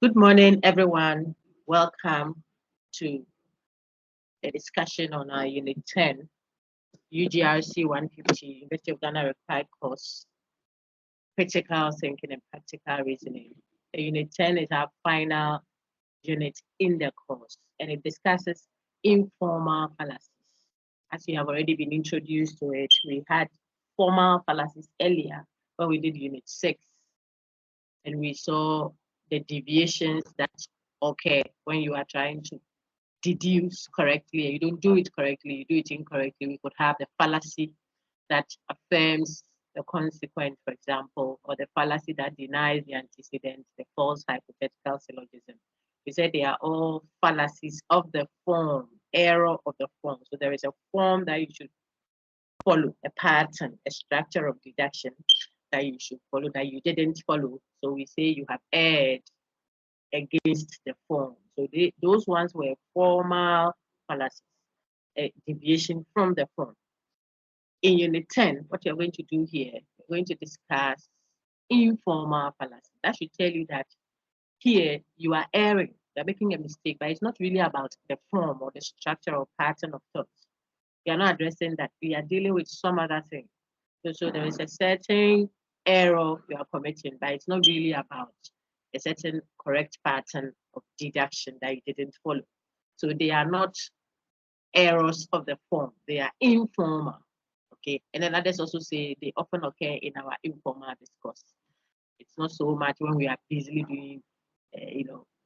Good morning, everyone. Welcome to a discussion on our Unit 10, UGRC 150, University of Ghana required course, Critical Thinking and Practical Reasoning. The Unit 10 is our final unit in the course, and it discusses informal fallacies. As you have already been introduced to it, we had formal fallacies earlier when we did Unit 6, and we saw the deviations that occur when you are trying to deduce correctly and you don't do it correctly, you do it incorrectly. We could have the fallacy that affirms the consequent, for example, or the fallacy that denies the antecedent, the false hypothetical syllogism. We said they are all fallacies of the form, error of the form. So there is a form that you should follow, a pattern, a structure of deduction that you should follow that you didn't follow. So we say you have erred against the form. So those ones were formal fallacies, a deviation from the form. In Unit 10, what you're going to do here, we're going to discuss informal fallacies. That should tell you that here you are erring, you're making a mistake, but it's not really about the form or the structure or pattern of thoughts. We are not addressing that. We are dealing with some other thing. So there is a certain error you are committing, but it's not really about a certain correct pattern of deduction that you didn't follow. So they are not errors of the form, they are informal. Okay, and then others also say they often occur in our informal discourse. It's not so much when we are busily doing,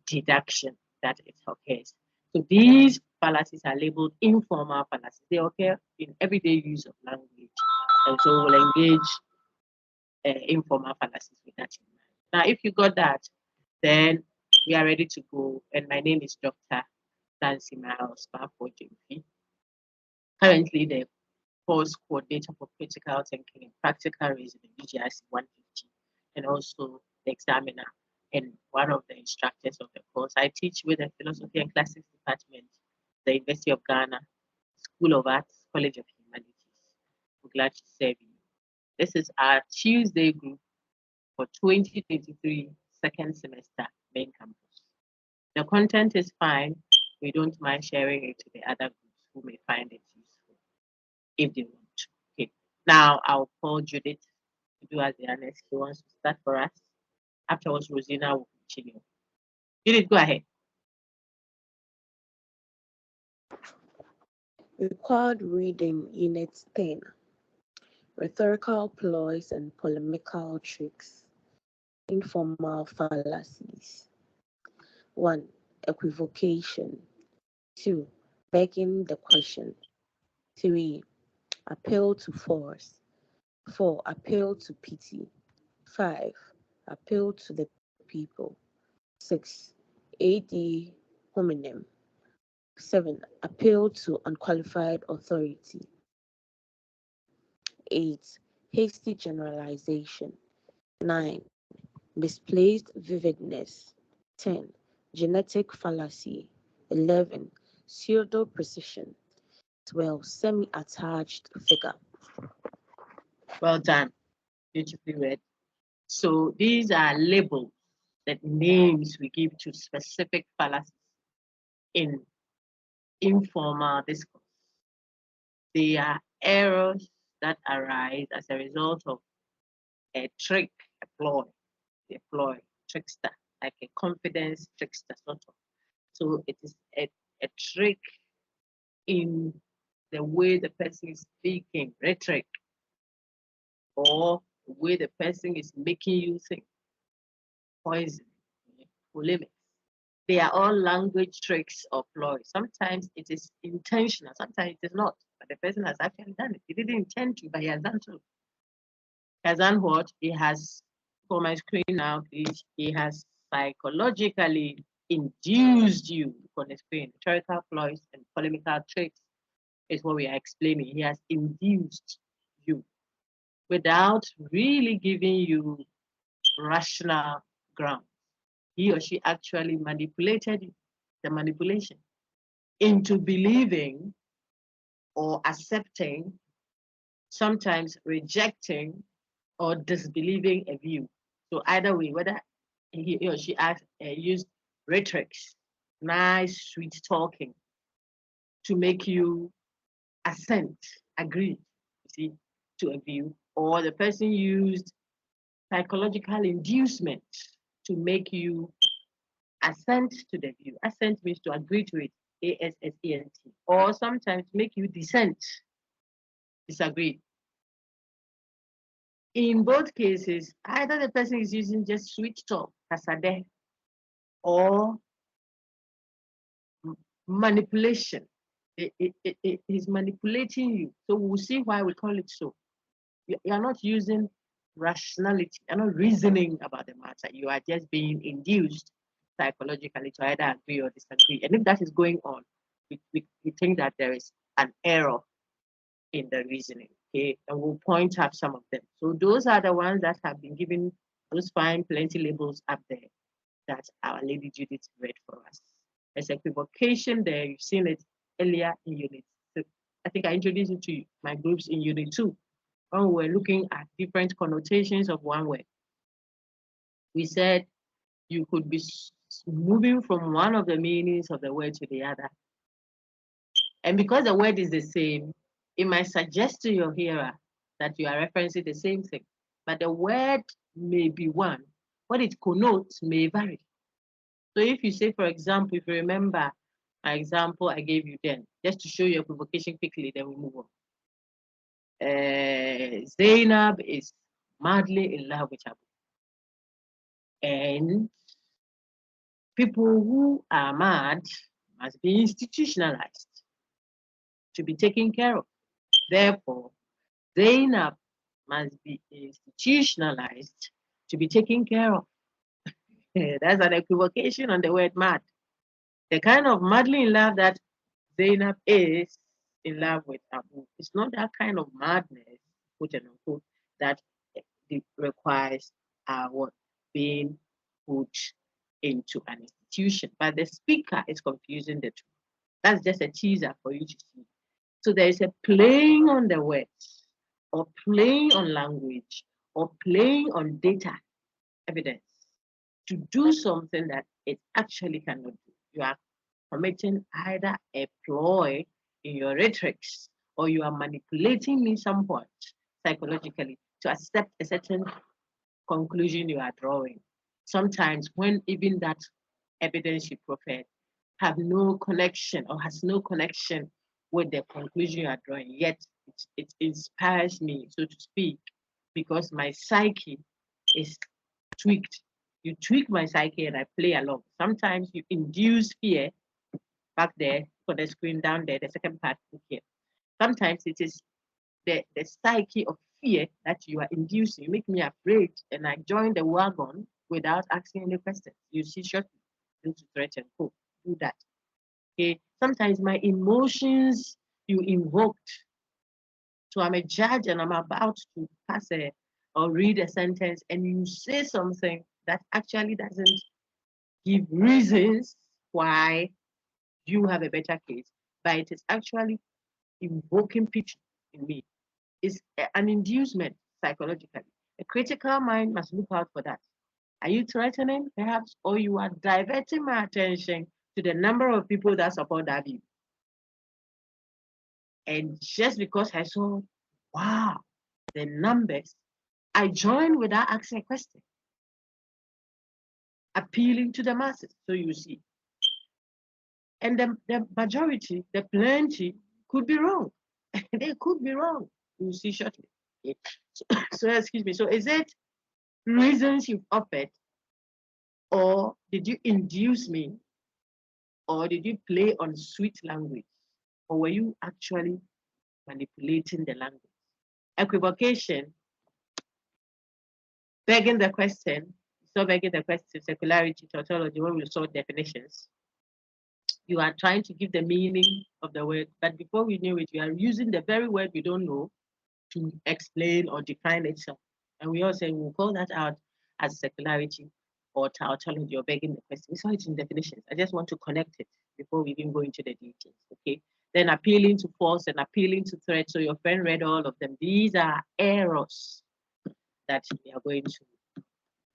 deduction that it occurs. So these fallacies are labeled informal fallacies. They occur in everyday use of language, and so we'll engage informal fallacies with that in mind. Now, if you got that, then we are ready to go. And my name is Dr. Nancy Miles Barford JP. Currently, the course coordinator for critical thinking and practical reasoning, UGRC150, and also the examiner and one of the instructors of the course. I teach with the Philosophy and Classics Department, the University of Ghana, School of Arts, College of Humanities. I'm glad to serve you. This is our Tuesday group for 2023 second semester main campus. The content is fine. We don't mind sharing it to the other groups who may find it useful if they want to. Okay. Now I'll call Judith to do as the honors. She wants to start for us. Afterwards, Rosina will continue. Judith, go ahead. Required reading Unit 10. Rhetorical ploys and polemical tricks. Informal fallacies. 1. Equivocation. 2. Begging the question. 3. Appeal to force. 4. Appeal to pity. 5. Appeal to the people. 6. Ad hominem. 7. Appeal to unqualified authority. 8. Hasty generalization. 9. Misplaced vividness. 10. Genetic fallacy. 11. Pseudo precision. 12. Semi-attached figure. Well done. Beautifully read. So these are labels, that names we give to specific fallacies in informal discourse. They are errors that arise as a result of a trick, a ploy, trickster, like a confidence trickster sort of. So it is a trick in the way the person is speaking, rhetoric, or the way the person is making you think, poison, polemics. They are all language tricks or ploys. Sometimes it is intentional, sometimes it is not. But the person has actually done it. He didn't intend to, but he has done so. He has done what? He has, for my screen now, please, he has psychologically induced you on the screen. Rhetorical ploys and polemical tricks is what we are explaining. He has induced you without really giving you rational ground. He or she actually manipulated you, the manipulation, into believing or accepting, sometimes rejecting or disbelieving a view. So either way, whether he or she used rhetorics, nice, sweet talking to make you assent, agree, you see, to a view, or the person used psychological inducement to make you assent to the view. Assent means to agree to it, A-S-S-E-N-T, or sometimes make you dissent, disagree. In both cases, either the person is using just sweet talk, kasade, or manipulation. It is manipulating you. So we'll see why we call it so. You are not using rationality, you're not reasoning about the matter. You are just being induced psychologically to either agree or disagree. And if that is going on, we think that there is an error in the reasoning. Okay, and we'll point out some of them. So those are the ones that have been given those fine plenty labels up there that our Lady Judith read for us. There's equivocation there. You've seen it earlier in Unit. So I think I introduced it to my groups in Unit 2 when we were looking at different connotations of one word. We said you could be moving from one of the meanings of the word to the other. And because the word is the same, it might suggest to your hearer that you are referencing the same thing. But the word may be one. What it connotes may vary. So if you say, for example, if you remember my example I gave you then, just to show you equivocation quickly, then we move on. Zainab is madly in love with Abu. And people who are mad must be institutionalized to be taken care of. Therefore, Zainab must be institutionalized to be taken care of. That's an equivocation on the word mad. The kind of madly in love that Zainab is in love with Abu. It's not that kind of madness, quote and unquote, that it requires what being put into an institution. But the speaker is confusing the two. That's just a teaser for you to see. So there is a playing on the words, or playing on language, or playing on data evidence to do something that it actually cannot do. You are committing either a ploy in your rhetorics, or you are manipulating me somewhat psychologically to accept a certain conclusion you are drawing. Sometimes when even that evidence you profess have no connection or has no connection with the conclusion you are drawing, yet it inspires me, so to speak, because my psyche is tweaked. You tweak my psyche and I play along. Sometimes you induce fear back there for the screen down there, the second part here. Sometimes it is the psyche of fear that you are inducing. You make me afraid and I join the wagon without asking any questions. You see shortly into threat and hope. Do that. Okay. Sometimes my emotions you invoked. So I'm a judge and I'm about to pass or read a sentence and you say something that actually doesn't give reasons why you have a better case, but it is actually invoking picture in me. It's an inducement psychologically. A critical mind must look out for that. Are you threatening, perhaps, or you are diverting my attention to the number of people that support that view? And just because I saw, wow, the numbers, I joined without asking a question, appealing to the masses. So you see. And the majority, the plenty, could be wrong. They could be wrong. You'll see shortly. So excuse me. So is it reasons you've offered, or did you induce me, or did you play on sweet language, or were you actually manipulating the language? Equivocation, begging the question, so begging the question, secularity, tautology, when we saw definitions. You are trying to give the meaning of the word, but before we knew it, you are using the very word we don't know to explain or define itself. And we all say we'll call that out as secularity or tautology or begging the question. We saw it in definitions. I just want to connect it before we even go into the details, okay? Then appealing to force and appealing to threat. So your friend read all of them. These are errors that we are going to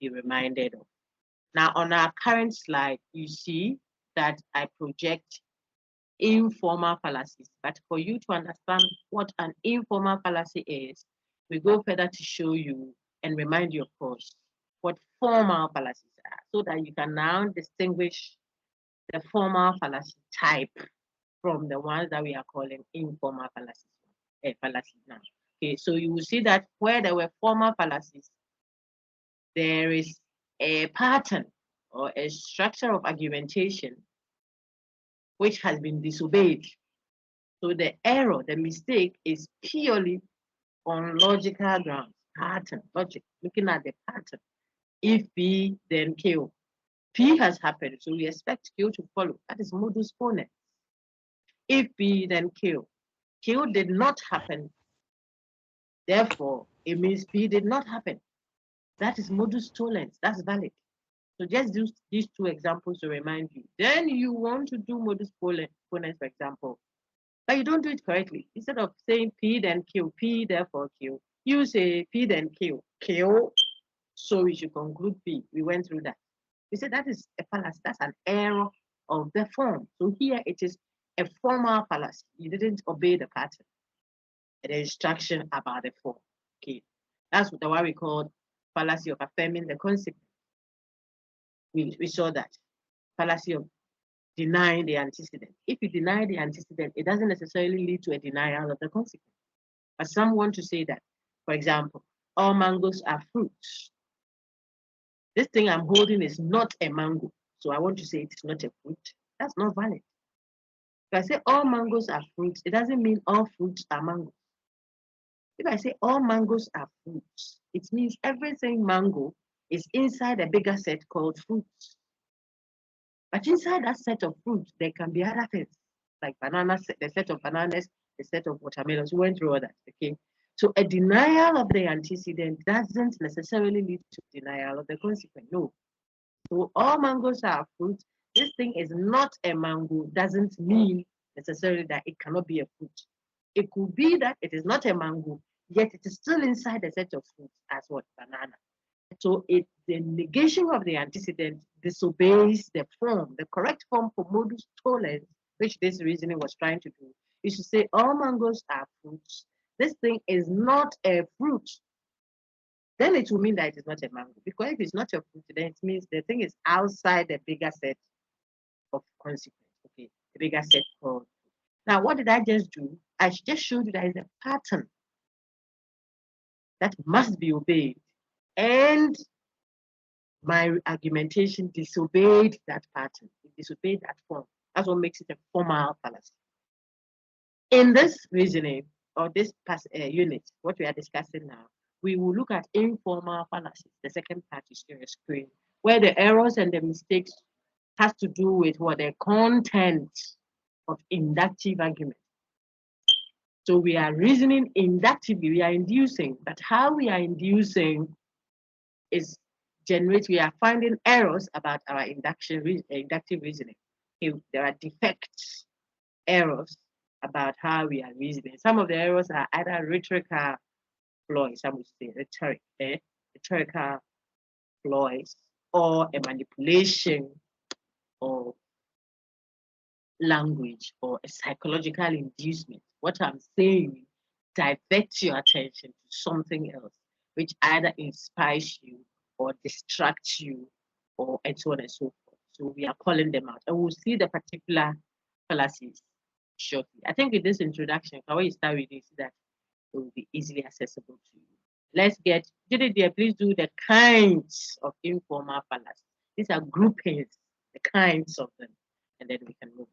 be reminded of. Now, on our current slide, you see that I project informal fallacies. But for you to understand what an informal fallacy is, we go further to show you and remind you, of course, what formal fallacies are, so that you can now distinguish the formal fallacy type from the ones that we are calling informal fallacies. Fallacies now. Okay, so you will see that where there were formal fallacies, there is a pattern or a structure of argumentation which has been disobeyed. So the error, the mistake is purely on logical grounds, pattern, logic, looking at the pattern. If P, then Q. P has happened, so we expect Q to follow. That is modus ponens. If P, then Q. Q did not happen. Therefore, it means P did not happen. That is modus tollens. That's valid. So just use these two examples to remind you. Then you want to do modus ponens, for example, but you don't do it correctly. Instead of saying P then Q, P therefore Q, you say P then Q, Q, so we should conclude P. We went through that. We said that is a fallacy. That's an error of the form. So here it is a formal fallacy. You didn't obey the pattern, the instruction about the form. Okay, that's what we call fallacy of affirming the consequence. We saw that fallacy of denying the antecedent. If you deny the antecedent, it doesn't necessarily lead to a denial of the consequence. But some want to say that, for example, all mangoes are fruits. This thing I'm holding is not a mango, so I want to say it's not a fruit. That's not valid. If I say all mangoes are fruits, it doesn't mean all fruits are mangoes. If I say all mangoes are fruits, it means everything mango is inside a bigger set called fruits. But inside that set of fruits, there can be other things, like bananas, the set of bananas, the set of watermelons. We went through all that, okay? So a denial of the antecedent doesn't necessarily lead to denial of the consequent, no. So all mangoes are fruits. This thing is not a mango, doesn't mean necessarily that it cannot be a fruit. It could be that it is not a mango, yet it is still inside the set of fruits as what, banana. So the negation of the antecedent disobeys the form, the correct form for modus tollens, which this reasoning was trying to do. You should say all mangoes are fruits. This thing is not a fruit. Then it will mean that it is not a mango. Because if it's not a fruit, then it means the thing is outside the bigger set of consequence. Okay, the bigger set called. Now, what did I just do? I just showed you that is a pattern that must be obeyed. And my argumentation disobeyed that pattern. It disobeyed that form. That's what makes it a formal fallacy. In this reasoning, or this unit, what we are discussing now, we will look at informal fallacies. The second part is on your screen, where the errors and the mistakes has to do with what the content of inductive argument. So we are reasoning inductively, we are inducing, but how we are inducing is we are finding errors about our inductive reasoning. There are defects, errors about how we are reasoning. Some of the errors are either rhetorical flaws, some would say rhetorical flaws, or a manipulation of language or a psychological inducement. What I'm saying diverts your attention to something else, which either inspires you or distracts you, or and so on and so forth. So we are calling them out, and we'll see the particular fallacies shortly. I think with this introduction, when you start reading, see that it will be easily accessible to you. Let's get, Jide, please do the kinds of informal fallacies. These are groupings, the kinds of them, and then we can move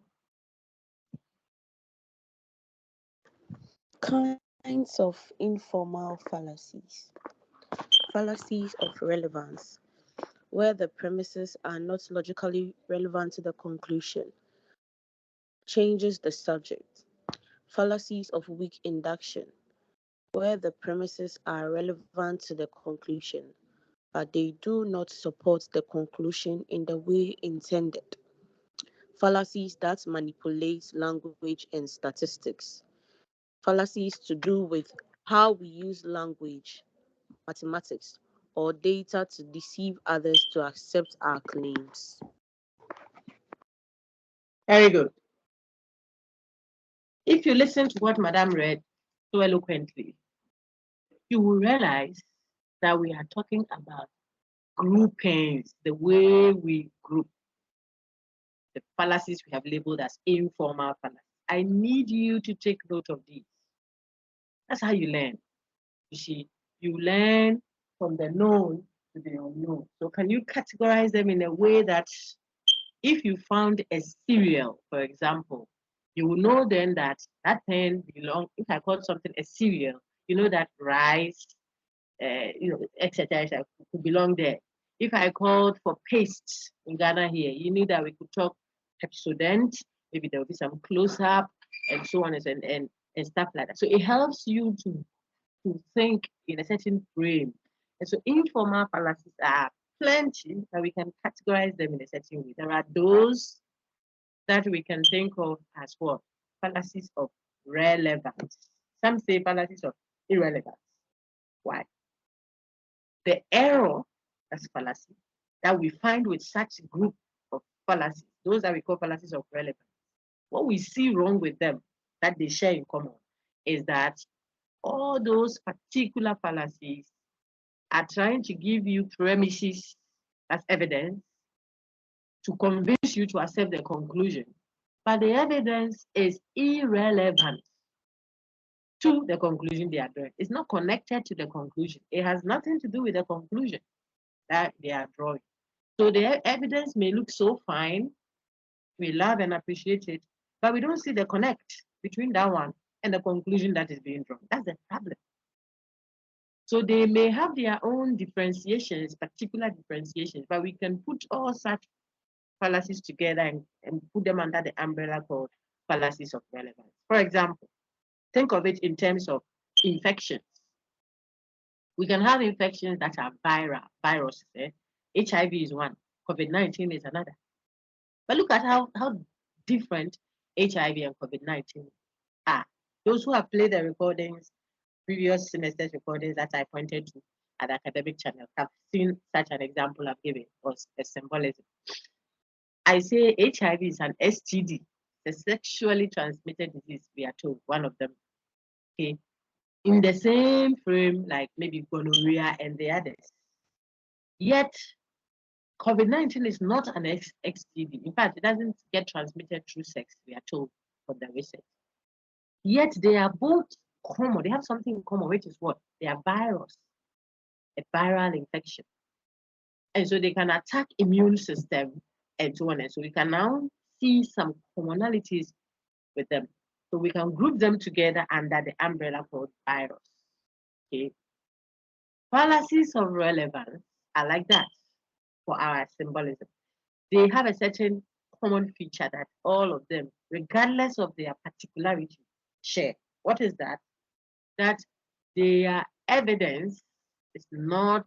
Kinds of informal fallacies. Fallacies of relevance, where the premises are not logically relevant to the conclusion, changes the subject. Fallacies of weak induction, where the premises are relevant to the conclusion, but they do not support the conclusion in the way intended. Fallacies that manipulate language and statistics. Fallacies to do with how we use language, mathematics, or data to deceive others to accept our claims. Very good. If you listen to what Madam read so eloquently, you will realize that we are talking about groupings, the way we group the fallacies we have labeled as informal fallacies. I need you to take note of these. That's how you learn. You see, you learn from the known to the unknown. So can you categorize them in a way that if you found a cereal, for example, you will know then that that pen belongs, if I call something a cereal, you know that rice, etc., could belong there. If I called for paste in Ghana here, you knew that we could talk Pepsodent, maybe there will be some close-up and so on and stuff like that. So it helps you to think in a certain frame. And so informal fallacies are plenty, but we can categorize them in a certain way. There are those that we can think of as what? Fallacies of relevance. Some say fallacies of irrelevance. Why? The error, that's fallacy, that we find with such group of fallacies, those that we call fallacies of relevance, what we see wrong with them that they share in common is that all those particular fallacies are trying to give you premises as evidence to convince you to accept the conclusion, but the evidence is irrelevant to the conclusion they are drawing. It's not connected to the conclusion. It has nothing to do with the conclusion that they are drawing. So the evidence may look so fine, we love and appreciate it, but we don't see the connect between that one and the conclusion that is being drawn. That's the problem. So they may have their own differentiations, particular differentiations, but we can put all such fallacies together and put them under the umbrella called fallacies of relevance. For example, think of it in terms of infections. We can have infections that are viruses. HIV is one, COVID-19 is another. But look at how different HIV and COVID-19 are. Those who have played the recordings, previous semester's recordings that I pointed to at the academic channel have seen such an example I've given, or a symbolism. I say HIV is an STD, the sexually transmitted disease, we are told, one of them. Okay, in the same frame like maybe gonorrhea and the others. Yet, COVID-19 is not an XTD. In fact, it doesn't get transmitted through sex, we are told from the research. Yet, they are both common. They have something in common, which is what? They are virus, a viral infection. And so they can attack immune system and so on. And so we can now see some commonalities with them. So we can group them together under the umbrella called virus. Okay. Fallacies of relevance are like that for our symbolism. They have a certain common feature that all of them, regardless of their particularity, share. What is that? That their evidence is not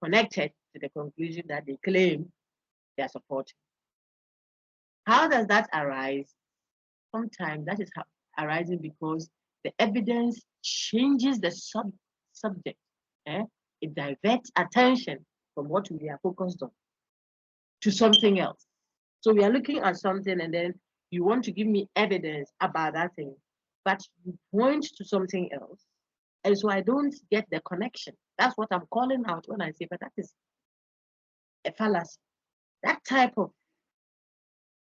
connected to the conclusion that they claim they are supporting. How does that arise? Sometimes that is arising because the evidence changes the subject. It diverts attention from what we are focused on to something else. So we are looking at something and then you want to give me evidence about that thing, but you point to something else. And so I don't get the connection. That's what I'm calling out when I say, but that is a fallacy. That type of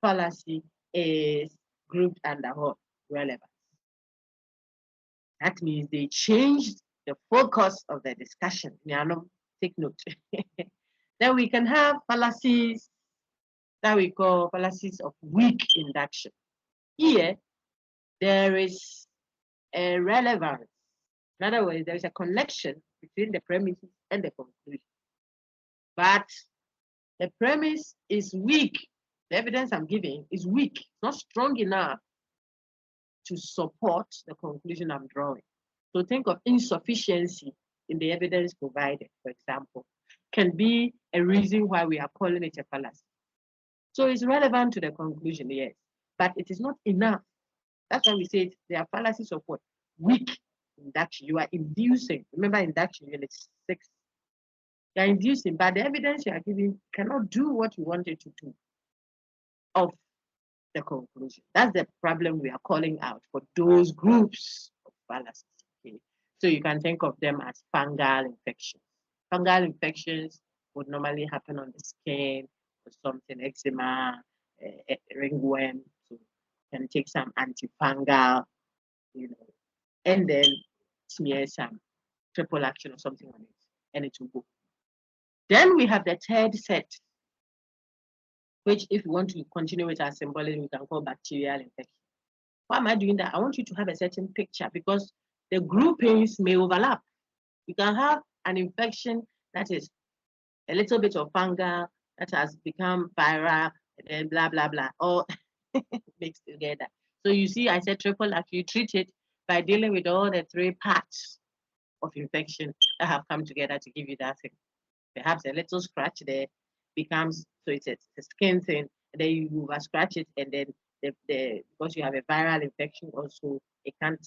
fallacy is grouped under what? Relevance. That means they changed the focus of the discussion. Take note. Then we can have fallacies that we call fallacies of weak induction. Here, there is a relevance. In other words, there is a connection between the premises and the conclusion. But the premise is weak. The evidence I'm giving is weak, not strong enough to support the conclusion I'm drawing. So think of insufficiency in the evidence provided, for example, can be a reason why we are calling it a fallacy. So it's relevant to the conclusion, yes, but it is not enough. That's why we say there are fallacies of what? Weak induction. You are inducing. Remember induction, unit 6. You are inducing, but the evidence you are giving cannot do what you want it to do of the conclusion. That's the problem we are calling out for those groups of fallacies. Okay? So you can think of them as fungal infections. Fungal infections would normally happen on the skin or something, eczema, ringworm. So you can take some antifungal, and then smear some triple action or something on it, and it will go. Then we have the third set, which if you want to continue with our symbolism, we can call bacterial infection. Why am I doing that? I want you to have a certain picture because the groupings may overlap. You can have an infection that is a little bit of fungal that has become viral, and then blah, blah, blah, all mixed together. So you see, I said triple action. You treat it by dealing with all the three parts of infection that have come together to give you that thing. Perhaps a little scratch there becomes, so it's a skin thing, and then you scratch it, and then because you have a viral infection also, you can't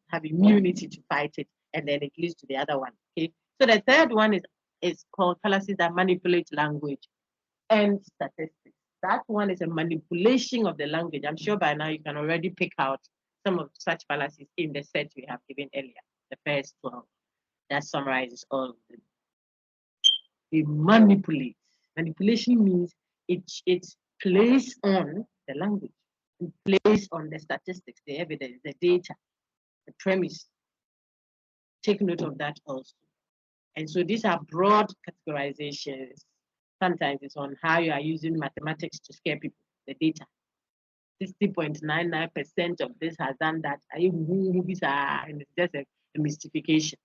have immunity to fight it, and then it leads to the other one. Okay. So the third one is called fallacies that manipulate language and statistics. That one is a manipulation of the language. I'm sure by now you can already pick out some of such fallacies in the set we have given earlier, the first 12. That summarizes all of them. They manipulate. Manipulation means it plays on the language, it plays on the statistics, the evidence, the data, the premise. Take note of that also. And so these are broad categorizations. Sometimes it's on how you are using mathematics to scare people, the data. 60.99% of this has done that. Movies are, and it's just a mystification.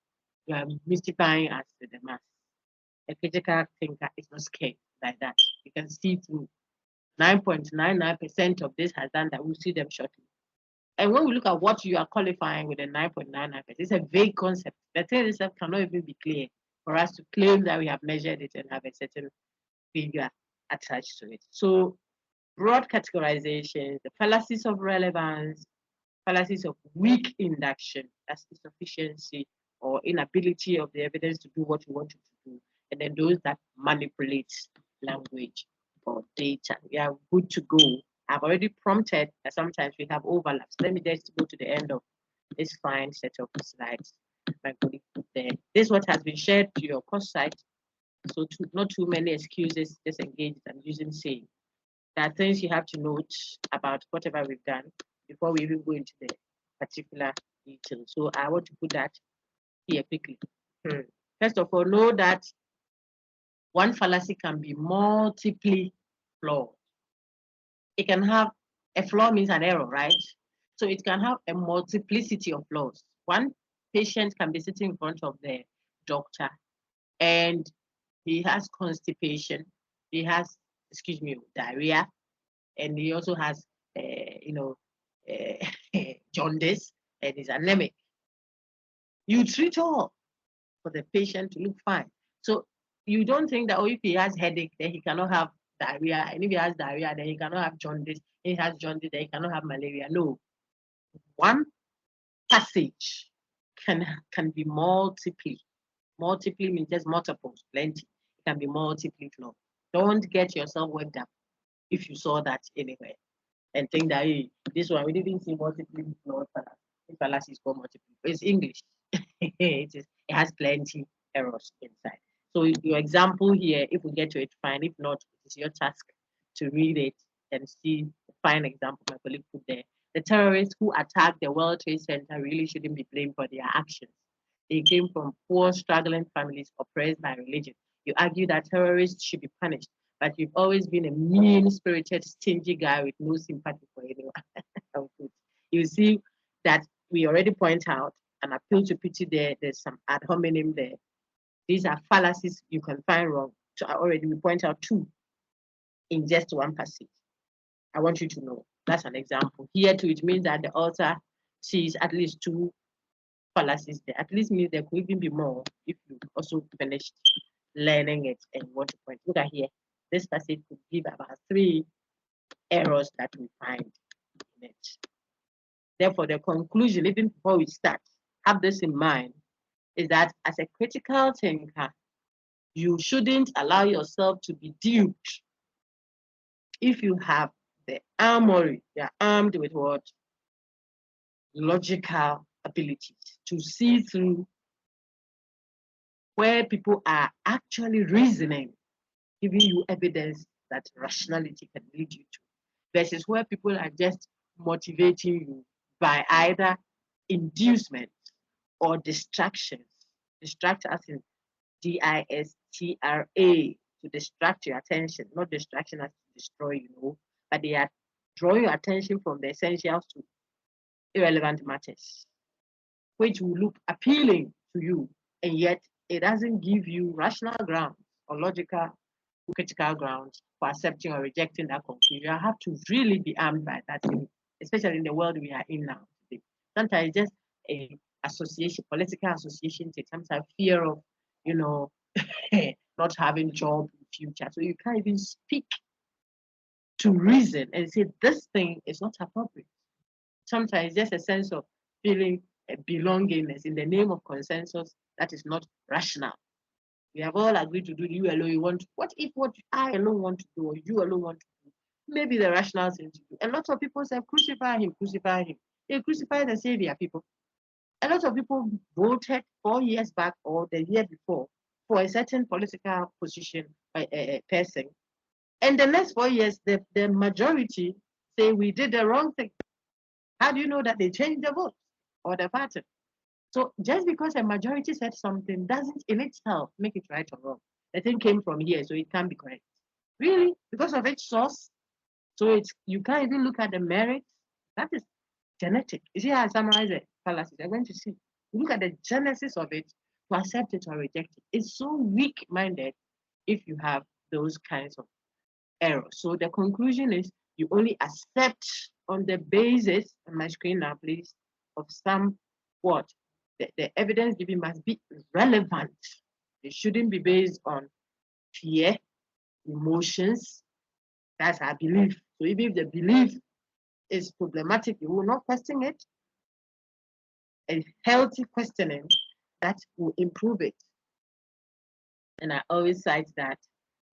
You are mystifying us with the math. A critical thinker is not scared like that. You can see through 9.99% of this has done that. We'll see them shortly. And when we look at what you are qualifying with a 9.99%, it's a vague concept. The thing itself cannot even be clear for us to claim that we have measured it and have a certain figure attached to it. So broad categorizations, the fallacies of relevance, fallacies of weak induction, that's insufficiency or inability of the evidence to do what you want it to do, and then those that manipulate language or data. We are good to go. I've already prompted that sometimes we have overlaps. Let me just go to the end of this fine set of slides. My colleague put there. This is what has been shared to your course site. So not too many excuses, just engage and using saying. There are things you have to note about whatever we've done before we even go into the particular detail. So I want to put that here quickly. First of all, know that one fallacy can be multiply flawed. It can have a flaw means an error, right? So it can have a multiplicity of flaws. One patient can be sitting in front of the doctor and he has constipation, he has, diarrhea, and he also has, jaundice, and he's anemic. You treat all for the patient to look fine. So you don't think that, if he has headache, then he cannot have diarrhea, and if he has diarrhea, then he cannot have jaundice. If he has jaundice, then he cannot have malaria. No. One passage can be multiply. Multiply means just multiples, plenty. It can be multiply flawed. Don't get yourself worked up if you saw that anywhere and think that, hey, this one, we didn't see multiply flawed fallacy. This fallacy is called multiply. It's English. It has plenty errors inside. So your example here, if we get to it, fine. If not, it's your task to read it and see the fine example my colleague put there. The terrorists who attacked the World Trade Center really shouldn't be blamed for their actions. They came from poor, struggling families oppressed by religion. You argue that terrorists should be punished, but you've always been a mean-spirited, stingy guy with no sympathy for anyone. You see that we already point out an appeal to pity there. There's some ad hominem there. These are fallacies you can find wrong. So we point out two in just one passage. I want you to know that's an example. Here too, it means that the author sees at least two fallacies there. At least means there could even be more if you also finished learning it and want to point. Look at here. This passage could give about 3 errors that we find in it. Therefore, the conclusion, even before we start, have this in mind, is that as a critical thinker, You shouldn't allow yourself to be duped. If you have the armory, you're armed with what? Logical abilities to see through where people are actually reasoning, giving you evidence that rationality can lead you to, versus where people are just motivating you by either inducement or distractions. Distract us in DISTRA, to distract your attention, not distraction as to destroy, but they are drawing your attention from the essentials to irrelevant matters, which will look appealing to you, and yet it doesn't give you rational grounds or logical, critical grounds for accepting or rejecting that conclusion. You have to really be armed by that, especially in the world we are in now today. Sometimes just a association, political association, takes sometimes fear of, not having job in the future. So you can't even speak to reason and say this thing is not appropriate. Sometimes just a sense of feeling a belongingness in the name of consensus that is not rational. We have all agreed to do you alone you want. What if what I alone want to do or you alone want to do? Maybe the rational thing to do. A lot of people say crucify him, crucify him. They crucify the savior, people. A lot of people voted 4 years back or the year before for a certain political position by a person. And the next 4 years, the majority say we did the wrong thing. How do you know that they changed the vote or the pattern? So just because a majority said something doesn't in itself make it right or wrong. The thing came from here, so it can't be correct. Really? Because of its source? So you can't even look at the merits. That is genetic. You see how I summarize it? Fallacies. I'm going to see. You look at the genesis of it to accept it or reject it. It's so weak-minded if you have those kinds of errors. So the conclusion is you only accept on the basis, on my screen now, please, of some what? The evidence given must be relevant. It shouldn't be based on fear, emotions. That's our belief. So even if the belief is problematic, you will not question it. A healthy questioning that will improve it. And I always cite that,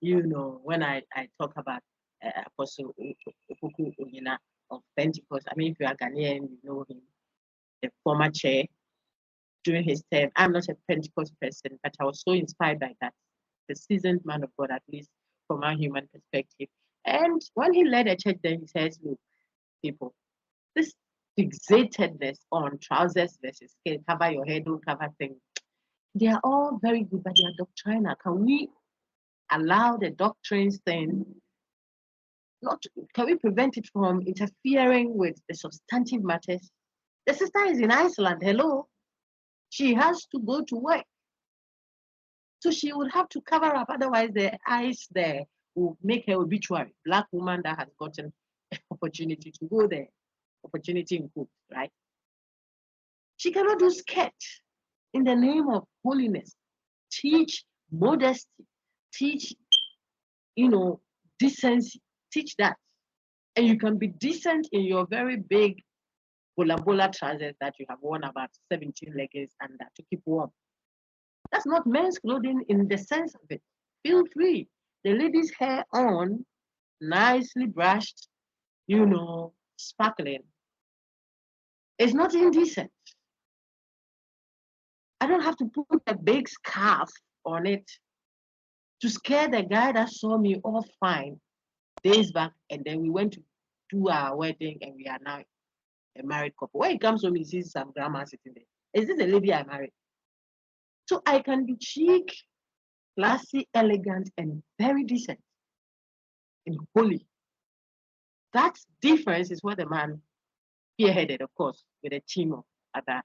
when I talk about Apostle Okuku Onyina of Pentecost. I mean, if you are Ghanaian, you know him, the former chair during his term. I'm not a Pentecost person, but I was so inspired by that. The seasoned man of God, at least from our human perspective. And when he led a church, then he says, look, people, this fixatedness on trousers versus skirt, cover your head, don't cover things, they are all very good, but they are doctrinal. Can we allow the doctrines thing, can we prevent it from interfering with the substantive matters? The sister is in Iceland, hello. She has to go to work. So she would have to cover up, otherwise the ice there will make her obituary. Black woman that has gotten opportunity to go there, opportunity in cook, right? She cannot do skirt in the name of holiness. Teach modesty, teach, decency, teach that. And you can be decent in your very big bola trousers that you have worn about 17 leggings under to keep warm. That's not men's clothing in the sense of it. Feel free. The lady's hair on, nicely brushed, sparkling. It's not indecent. I don't have to put a big scarf on it to scare the guy that saw me all fine days back, and then we went to do our wedding, and we are now a married couple. When he comes home, he sees some grandma sitting there. Is this a lady I married? So I can be chic, classy, elegant, and very decent and holy. That difference is what the man spearheaded, of course, with a team of other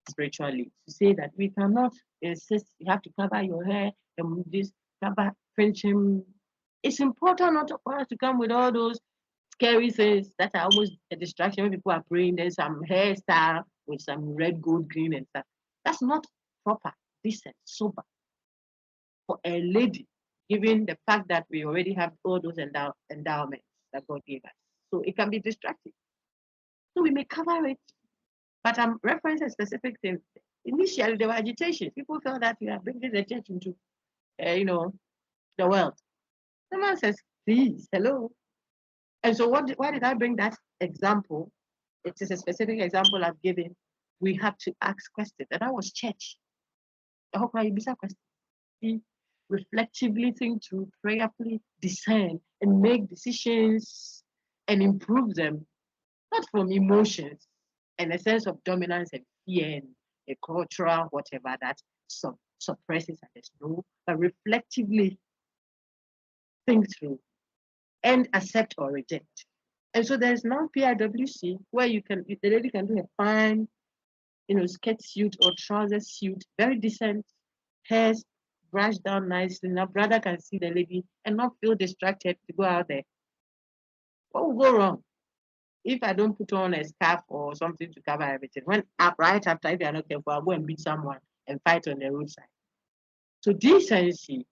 spiritual leads, to say that we cannot insist you have to cover your hair and this cover Frenching. It's important not for us to come with all those scary things that are almost a distraction when people are praying. There's some hairstyle with some red, gold, green, and stuff. That's not proper, decent, sober for a lady, given the fact that we already have all those endowments that God gave us. So it can be distracting. So we may cover it, but I'm referencing a specific thing. Initially, there were agitations. People felt that we are bringing the church into the world. The man says, please, hello. And so why did I bring that example? It is a specific example I've given. We have to ask questions. And that was church. I hope I miss a question. Reflectively think through, prayerfully discern, and make decisions and improve them, not from emotions and a sense of dominance and fear and a cultural whatever that suppresses others. No, but reflectively think through and accept or reject. And so there's now PIWC where the lady can do a fine, skirt suit or trouser suit, very decent, hairs brushed down nicely. Now brother can see the lady and not feel distracted to go out there. What will go wrong if I don't put on a scarf or something to cover everything? When right after, if you're not careful, I'll go and beat someone and fight on the roadside. So decency,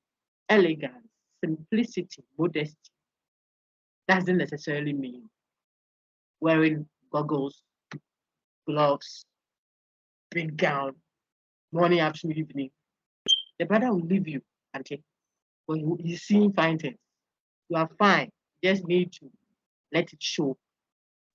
elegance, simplicity, modesty doesn't necessarily mean wearing goggles, gloves, big gown, morning, afternoon, evening. The brother will leave you until when he's seeing fine things. You are fine. You just need to let it show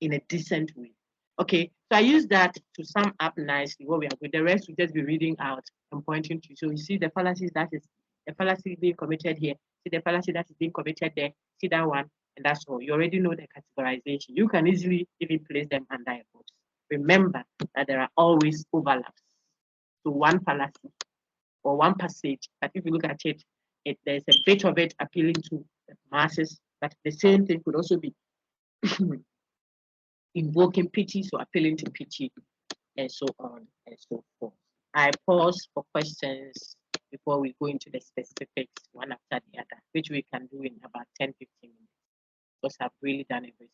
in a decent way. Okay, so I use that to sum up nicely what we are with. The rest will just be reading out and pointing to. So you see the fallacies, that is the fallacy being committed here. See the fallacy that is being committed there. See that one, and that's all. You already know the categorization. You can easily even place them under a box. Remember that there are always overlaps. So one fallacy or one passage, but if you look at it, there's a bit of it appealing to the masses, but the same thing could also be invoking pity, so appealing to pity, and so on and so forth. I pause for questions before we go into the specifics one after the other, which we can do in about 10-15 minutes, because I've really done everything.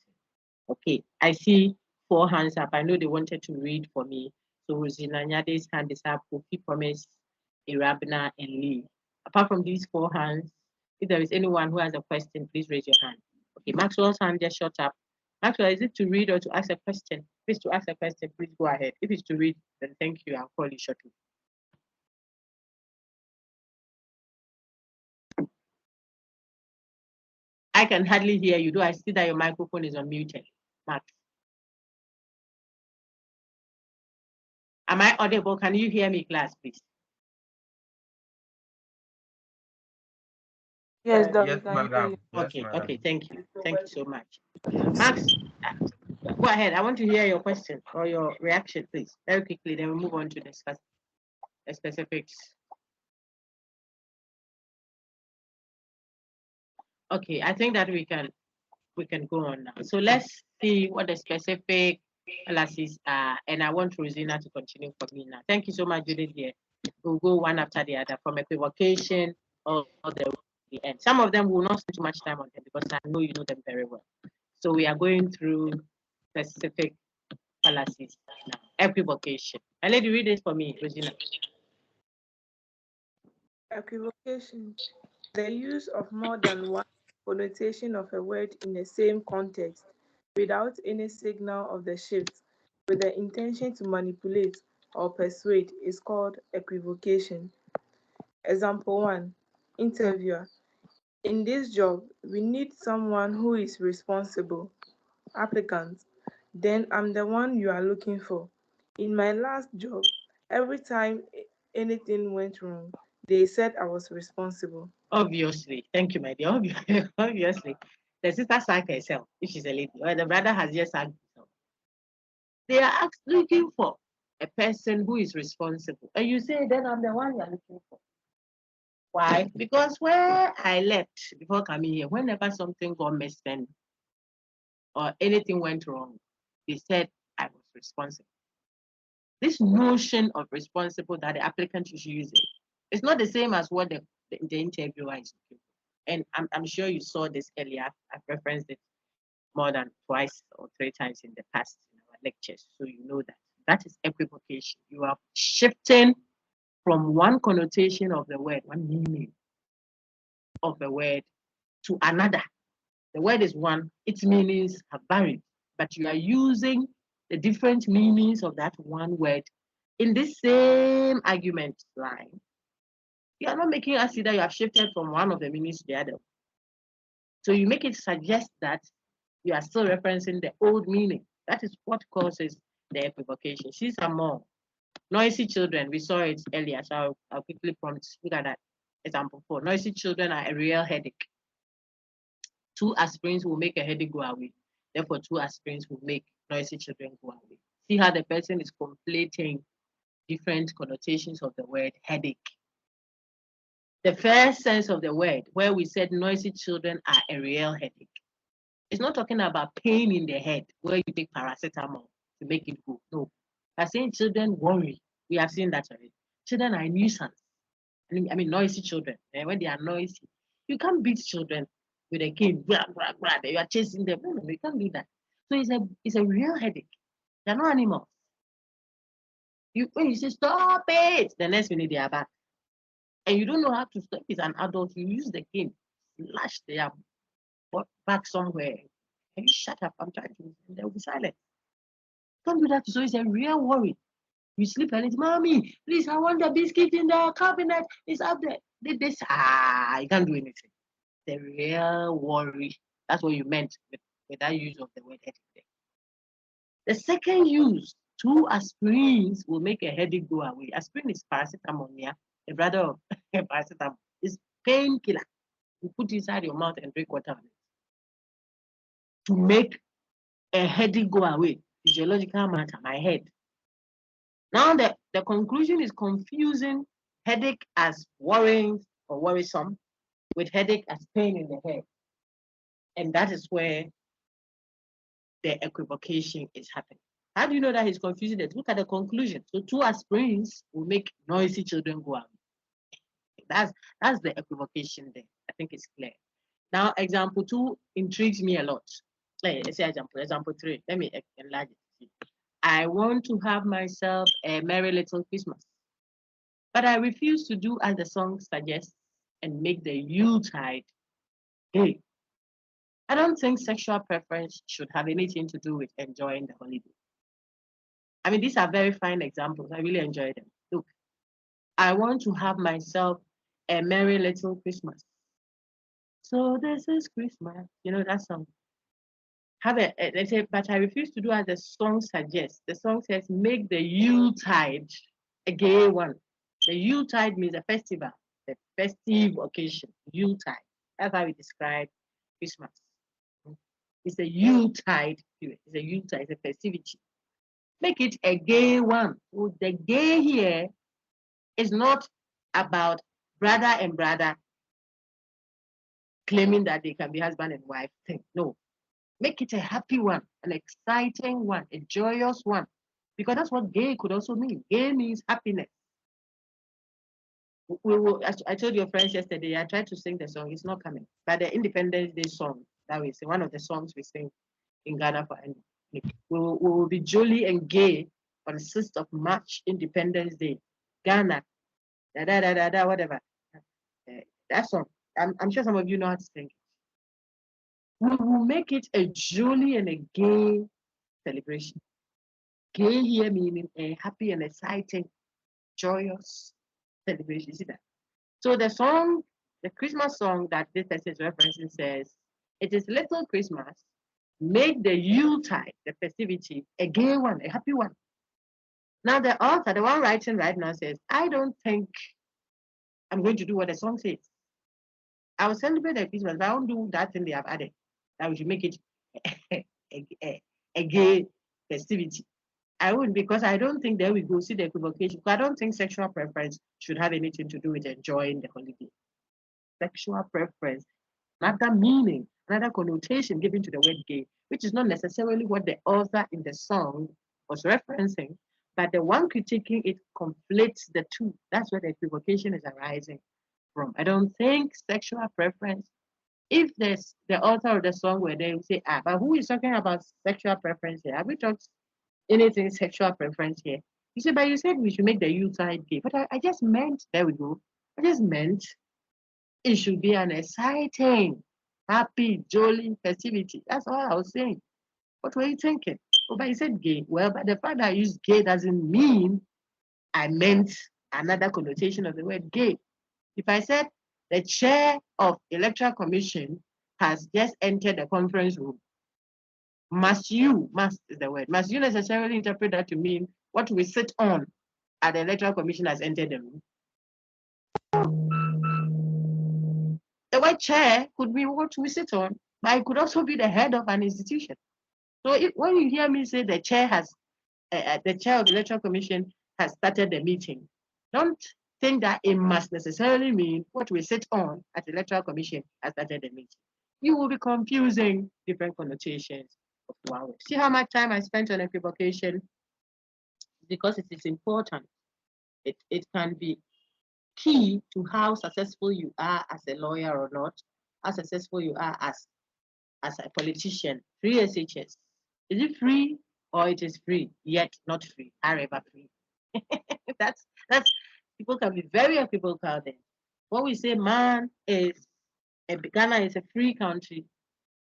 Okay, I see 4 hands up. I know they wanted to read for me. So Rosina Nyade's hand is up, Kofi Promise, Irabna, and Lee. Apart from these 4 hands, if there is anyone who has a question, please raise your hand. Okay, Maxwell's hand just shot up. Maxwell, is it to read or to ask a question? If it's to ask a question, please go ahead. If it's to read, then thank you. I'll call you shortly. I can hardly hear you. Do I see that your microphone is unmuted? Max. Am I audible? Can you hear me, class, please? Yes, Yes, madam. Okay, okay, thank you. Thank you so much. Max, go ahead. I want to hear your question or your reaction, please. Very quickly, then we'll move on to discuss the specifics. Okay, I think that we can go on now. So let's see what the specific fallacies are, and I want Rosina to continue for me now. Thank you so much, Judith. Here, we'll go one after the other from equivocation or the end. Some of them will not spend too much time on them because I know you know them very well. So we are going through specific fallacies now. Equivocation. And let you read it for me, Rosina. Equivocation. The use of more than one connotation of a word in the same context without any signal of the shift with the intention to manipulate or persuade is called equivocation. Example 1. Interviewer. In this job, we need someone who is responsible. Applicant. Then I'm the one you are looking for. In my last job, every time anything went wrong, they said I was responsible. Obviously. Thank you, my dear. Obviously. The sister sacked herself, if she's a lady, or the brother has just sacked himself. They are looking for a person who is responsible. And you say, then I'm the one you're looking for. Why? Because where I left before coming here, whenever something got messed up or anything went wrong, they said I was responsible. This notion of responsible that the applicant is using, it's not the same as what the interviewer is looking for. And I'm sure you saw this earlier. I've referenced it more than 2 or 3 times in the past in our lectures. So you know that is equivocation. You are shifting from one connotation of the word, one meaning of the word to another. The word is one, its meanings have varied, but you are using the different meanings of that one word in this same argument line You are not making us see that you have shifted from one of the meanings to the other. So you make it suggest that you are still referencing the old meaning. That is what causes the equivocation. See some more. Noisy children, we saw it earlier, so I'll quickly prompt. Look at that. Example 4. Noisy children are a real headache. 2 aspirins will make a headache go away. Therefore, 2 aspirins will make noisy children go away. See how the person is conflating different connotations of the word headache. The first sense of the word, where we said noisy children are a real headache, it's not talking about pain in the head where you take paracetamol to make it go. No. By saying children worry, we have seen that already. Children are a nuisance. I mean noisy children. And when they are noisy, you can't beat children with a cane. Blah, blah, blah, you are chasing them. No, you can't do that. So it's a real headache. They're not animals. When you say stop it, the next minute they are back. And you don't know how to stop. It's an adult. You use the cane, slash their back somewhere. And you shut up. I'm trying to. And they'll be silent. Don't do that. So it's a real worry. You sleep and it's, Mommy, please, I want the biscuit in the cabinet. It's up there. You can't do anything. The real worry. That's what you meant with that use of the word headache. The second use, 2 aspirins will make a headache go away. Aspirin is paracetamol, yeah. A brother of paracetamol is painkiller. You put inside your mouth and drink water to make a headache go away. Physiological matter, my head. Now the conclusion is confusing headache as worrying or worrisome with headache as pain in the head. And that is where the equivocation is happening. How do you know that he's confusing it? Look at the conclusion. So 2 aspirins will make noisy children go out. That's the equivocation there. I think it's clear. Now, example 2 intrigues me a lot. Let's say example 3. Let me enlarge it. I want to have myself a merry little Christmas, but I refuse to do as the song suggests and make the Yuletide gay. I don't think sexual preference should have anything to do with enjoying the holiday. I mean, these are very fine examples. I really enjoy them. Look, I want to have myself a merry little Christmas. So this is Christmas. You know that song. They say, but I refuse to do as the song suggests. The song says, make the Yuletide a gay one. The Yuletide means a festival, a festive occasion. Yuletide. That's how we describe Christmas. It's a Yuletide period. It's a Yuletide, it's a festivity. Make it a gay one. So the gay here is not about brother and brother claiming that they can be husband and wife thing. No. Make it a happy one, an exciting one, a joyous one. Because that's what gay could also mean. Gay means happiness. I told your friends yesterday, I tried to sing the song, it's not coming. But the Independence Day song, that we sing, one of the songs we sing in Ghana for we will be jolly and gay on the 6th of March, Independence Day. Ghana, whatever. That song, I'm sure some of you know how to sing. We will make it a jolly and a gay celebration. Gay here meaning a happy and exciting, joyous celebration. See that? So the song, the Christmas song that this person is referencing says, it is little Christmas, make the Yuletide, the festivity, a gay one, a happy one. Now the author, the one writing right now says, I don't think I'm going to do what the song says. I will celebrate the Christmas, but I won't do that thing they have added. That we should make it a gay festivity. I wouldn't, because I don't think there we go see the equivocation. I don't think sexual preference should have anything to do with enjoying the holiday. Sexual preference, another meaning, another connotation given to the word gay, which is not necessarily what the author in the song was referencing, but the one critiquing it conflates the two. That's where the equivocation is arising from. I don't think sexual preference, if there's the author of the song where they say, but who is talking about sexual preference here? Have we talked anything sexual preference here? You say, but you said we should make the Yuletide gay. But I just meant, there we go. I just meant it should be an exciting, happy, jolly festivity. That's all I was saying. What were you thinking? Oh, but you said gay. Well, but the fact that I used gay doesn't mean I meant another connotation of the word gay. If I said the chair of electoral commission has just entered the conference room, must is the word, must you necessarily interpret that to mean what we sit on at the electoral commission has entered the room? The word chair could be what we sit on, but it could also be the head of an institution. So when you hear me say the chair of the electoral commission has started the meeting, don't think that it must necessarily mean what we sit on at the electoral commission has started the meeting. You will be confusing different connotations of one word. See how much time I spent on equivocation? Because it is important. It can be key to how successful you are as a lawyer or not, how successful you are as a politician. Free SHS. Is it free or it is free, yet not free? However, free. that's people can be very equivocal then. When we say Ghana is a free country,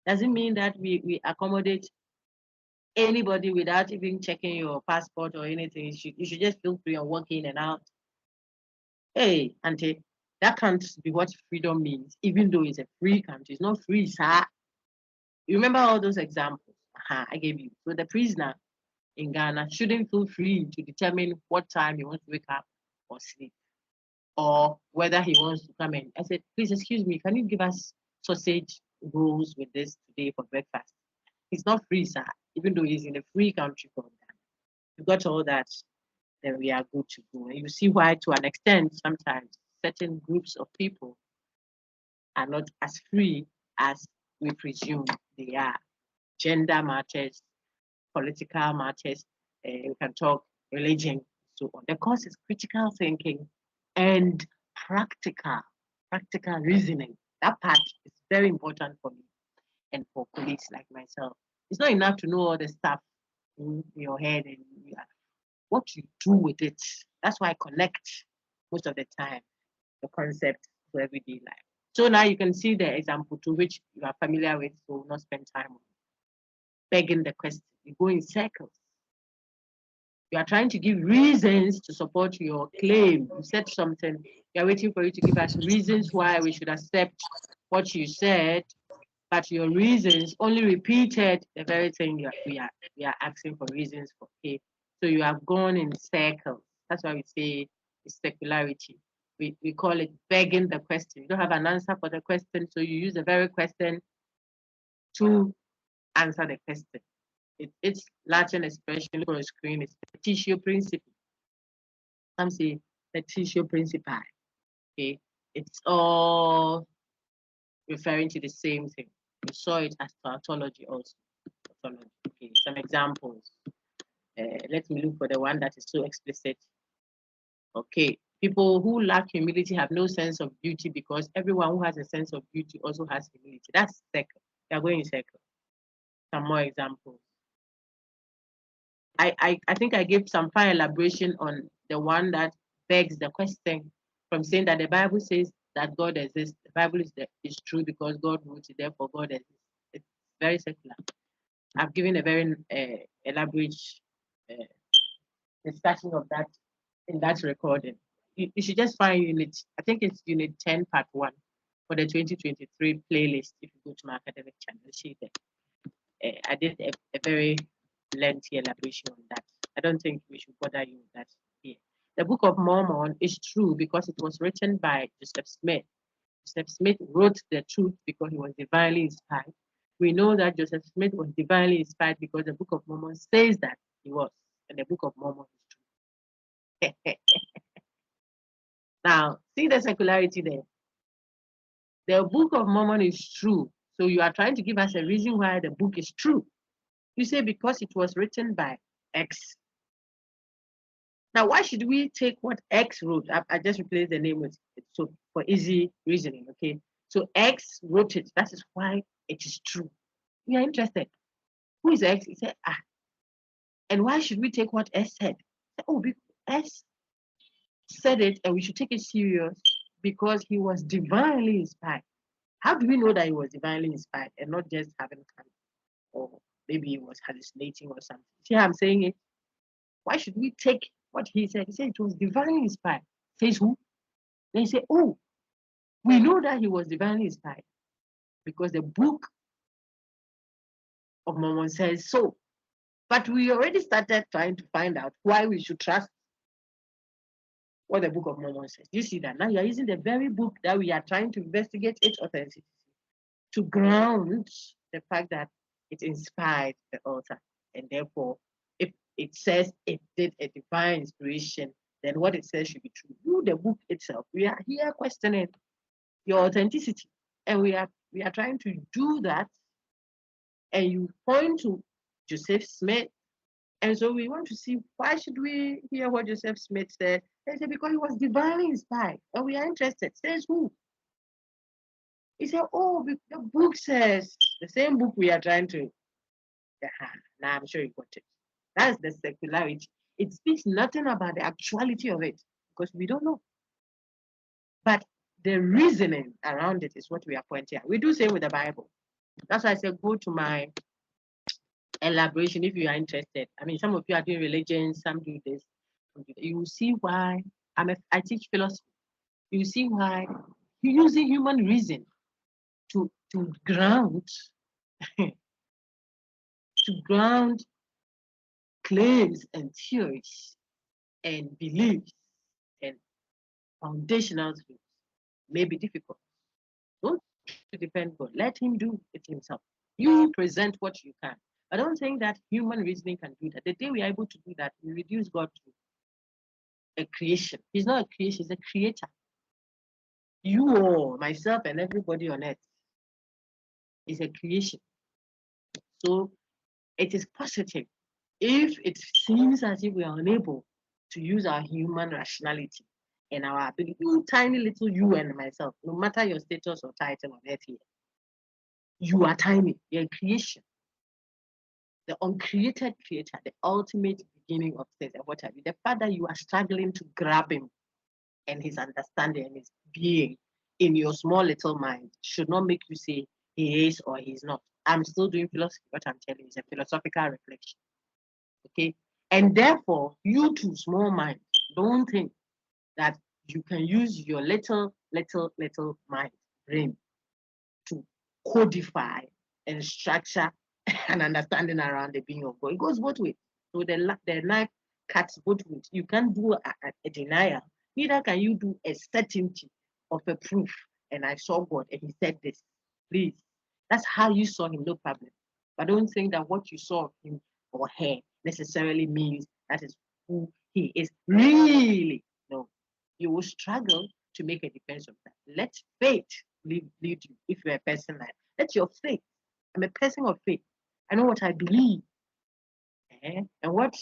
doesn't mean that we accommodate anybody without even checking your passport or anything. You should just feel free and walk in and out. Hey, auntie, that can't be what freedom means, even though it's a free country. It's not free, sir. You remember all those examples I gave you. So the prisoner in Ghana shouldn't feel free to determine what time he wants to wake up or sleep, or whether he wants to come in. I said, please excuse me, can you give us sausage rolls with this today for breakfast? He's not free, sir, even though he's in a free country called Ghana. You got all that, then we are good to go. And you see why, to an extent, sometimes certain groups of people are not as free as we presume they are. Gender matters, political matters, we can talk religion, so on. The course is critical thinking and practical reasoning. That part is very important for me and for colleagues like myself. It's not enough to know all the stuff in your head and what you do with it. That's why I connect most of the time the concept to everyday life. So now you can see the example to which you are familiar with, so we'll not spend time on begging the question. You go in circles. You are trying to give reasons to support your claim. You said something. We are waiting for you to give us reasons why we should accept what you said, but your reasons only repeated the very thing we are asking for reasons for. Okay, so you have gone in circles. That's why we say it's circularity. We call it begging the question. You don't have an answer for the question, so you use the very question to answer the question. It's Latin expression, look on the screen, it's the tissue principle. Some say the tissue principle. Okay, it's all referring to the same thing. We saw it as tautology also. Tautology. Okay, some examples. Let me look for the one that is so explicit. Okay, people who lack humility have no sense of duty, because everyone who has a sense of duty also has humility. That's second. They are going in circle. Some more examples. I think I gave some fine elaboration on the one that begs the question from saying that the Bible says that God exists. The Bible is true because God wrote it, therefore God exists. It's very secular. I've given a very elaborate discussion of that in that recording. You should just find unit, I think it's unit 10, part 1 for the 2023 playlist. If you go to my academic channel, see there. I did a very lengthy elaboration on that. I don't think we should bother you with that here. The Book of Mormon is true because it was written by Joseph Smith. Joseph Smith wrote the truth because he was divinely inspired. We know that Joseph Smith was divinely inspired because the Book of Mormon says that he was, and the Book of Mormon is true. Now, see the secularity there. The Book of Mormon is true. So you are trying to give us a reason why the book is true. You say because it was written by X. Now, why should we take what X wrote? I just replaced the name with it, so for easy reasoning, okay? So X wrote it. That is why it is true. We are interested. Who is X? He said, And why should we take what S said? Oh, because S said it, and we should take it serious because he was divinely inspired. How do we know that he was divinely inspired and not just having fun, or maybe he was hallucinating or something? See how I'm saying it? Why should we take what he said? He said it was divinely inspired. Says who? They say, oh, We know that he was divinely inspired because the Book of Mormon says so. But we already started trying to find out why we should trust what the Book of Mormon says. You see that now you are using the very book that we are trying to investigate its authenticity to ground the fact that it inspired the author. And therefore, if it says it did a divine inspiration, then what it says should be true. You, the book itself, we are here questioning your authenticity. And we are trying to do that. And you point to Joseph Smith. And so we want to see, why should we hear what Joseph Smith said? They said, because he was divinely inspired. And we are interested. Says who? He said, oh, the book says, the same book we are trying to. Now I'm sure you got it. That's the secularity. It speaks nothing about the actuality of it because we don't know. But the reasoning around it is what we are pointing at. We do same with the Bible. That's why I said, go to my elaboration if you are interested. I mean, some of you are doing religion, some do this. You will see why I teach philosophy. You will see why you're using human reason to ground to ground claims and theories and beliefs and foundational truths may be difficult. Don't depend on God. Let him do it himself. You present what you can. I don't think that human reasoning can do that. The day we are able to do that, we reduce God to a creation. He's not a creation, he's a creator. You all, myself and everybody on earth is a creation. So it is positive if it seems as if we are unable to use our human rationality and our ability, you tiny little you and myself, no matter your status or title on earth here, you are tiny, you're a creation. The uncreated creator, the ultimate beginning of things, and what have you. The fact that you are struggling to grab him and his understanding and his being in your small little mind should not make you say he is or he's not. I'm still doing philosophy. What I'm telling you is a philosophical reflection. Okay? And therefore, you too, small mind, don't think that you can use your little mind, brain, to codify and structure an understanding around the being of God. It goes both ways. So the knife cuts both ways. You can't do a denial, neither can you do a certainty of a proof. And I saw God and he said this. Please. That's how you saw him, no problem. But don't think that what you saw of him or her necessarily means that is who he is really. No. You will struggle to make a defense of that. Let faith lead you if you're a person like that. Let your faith. I'm a person of faith. I know what I believe. And what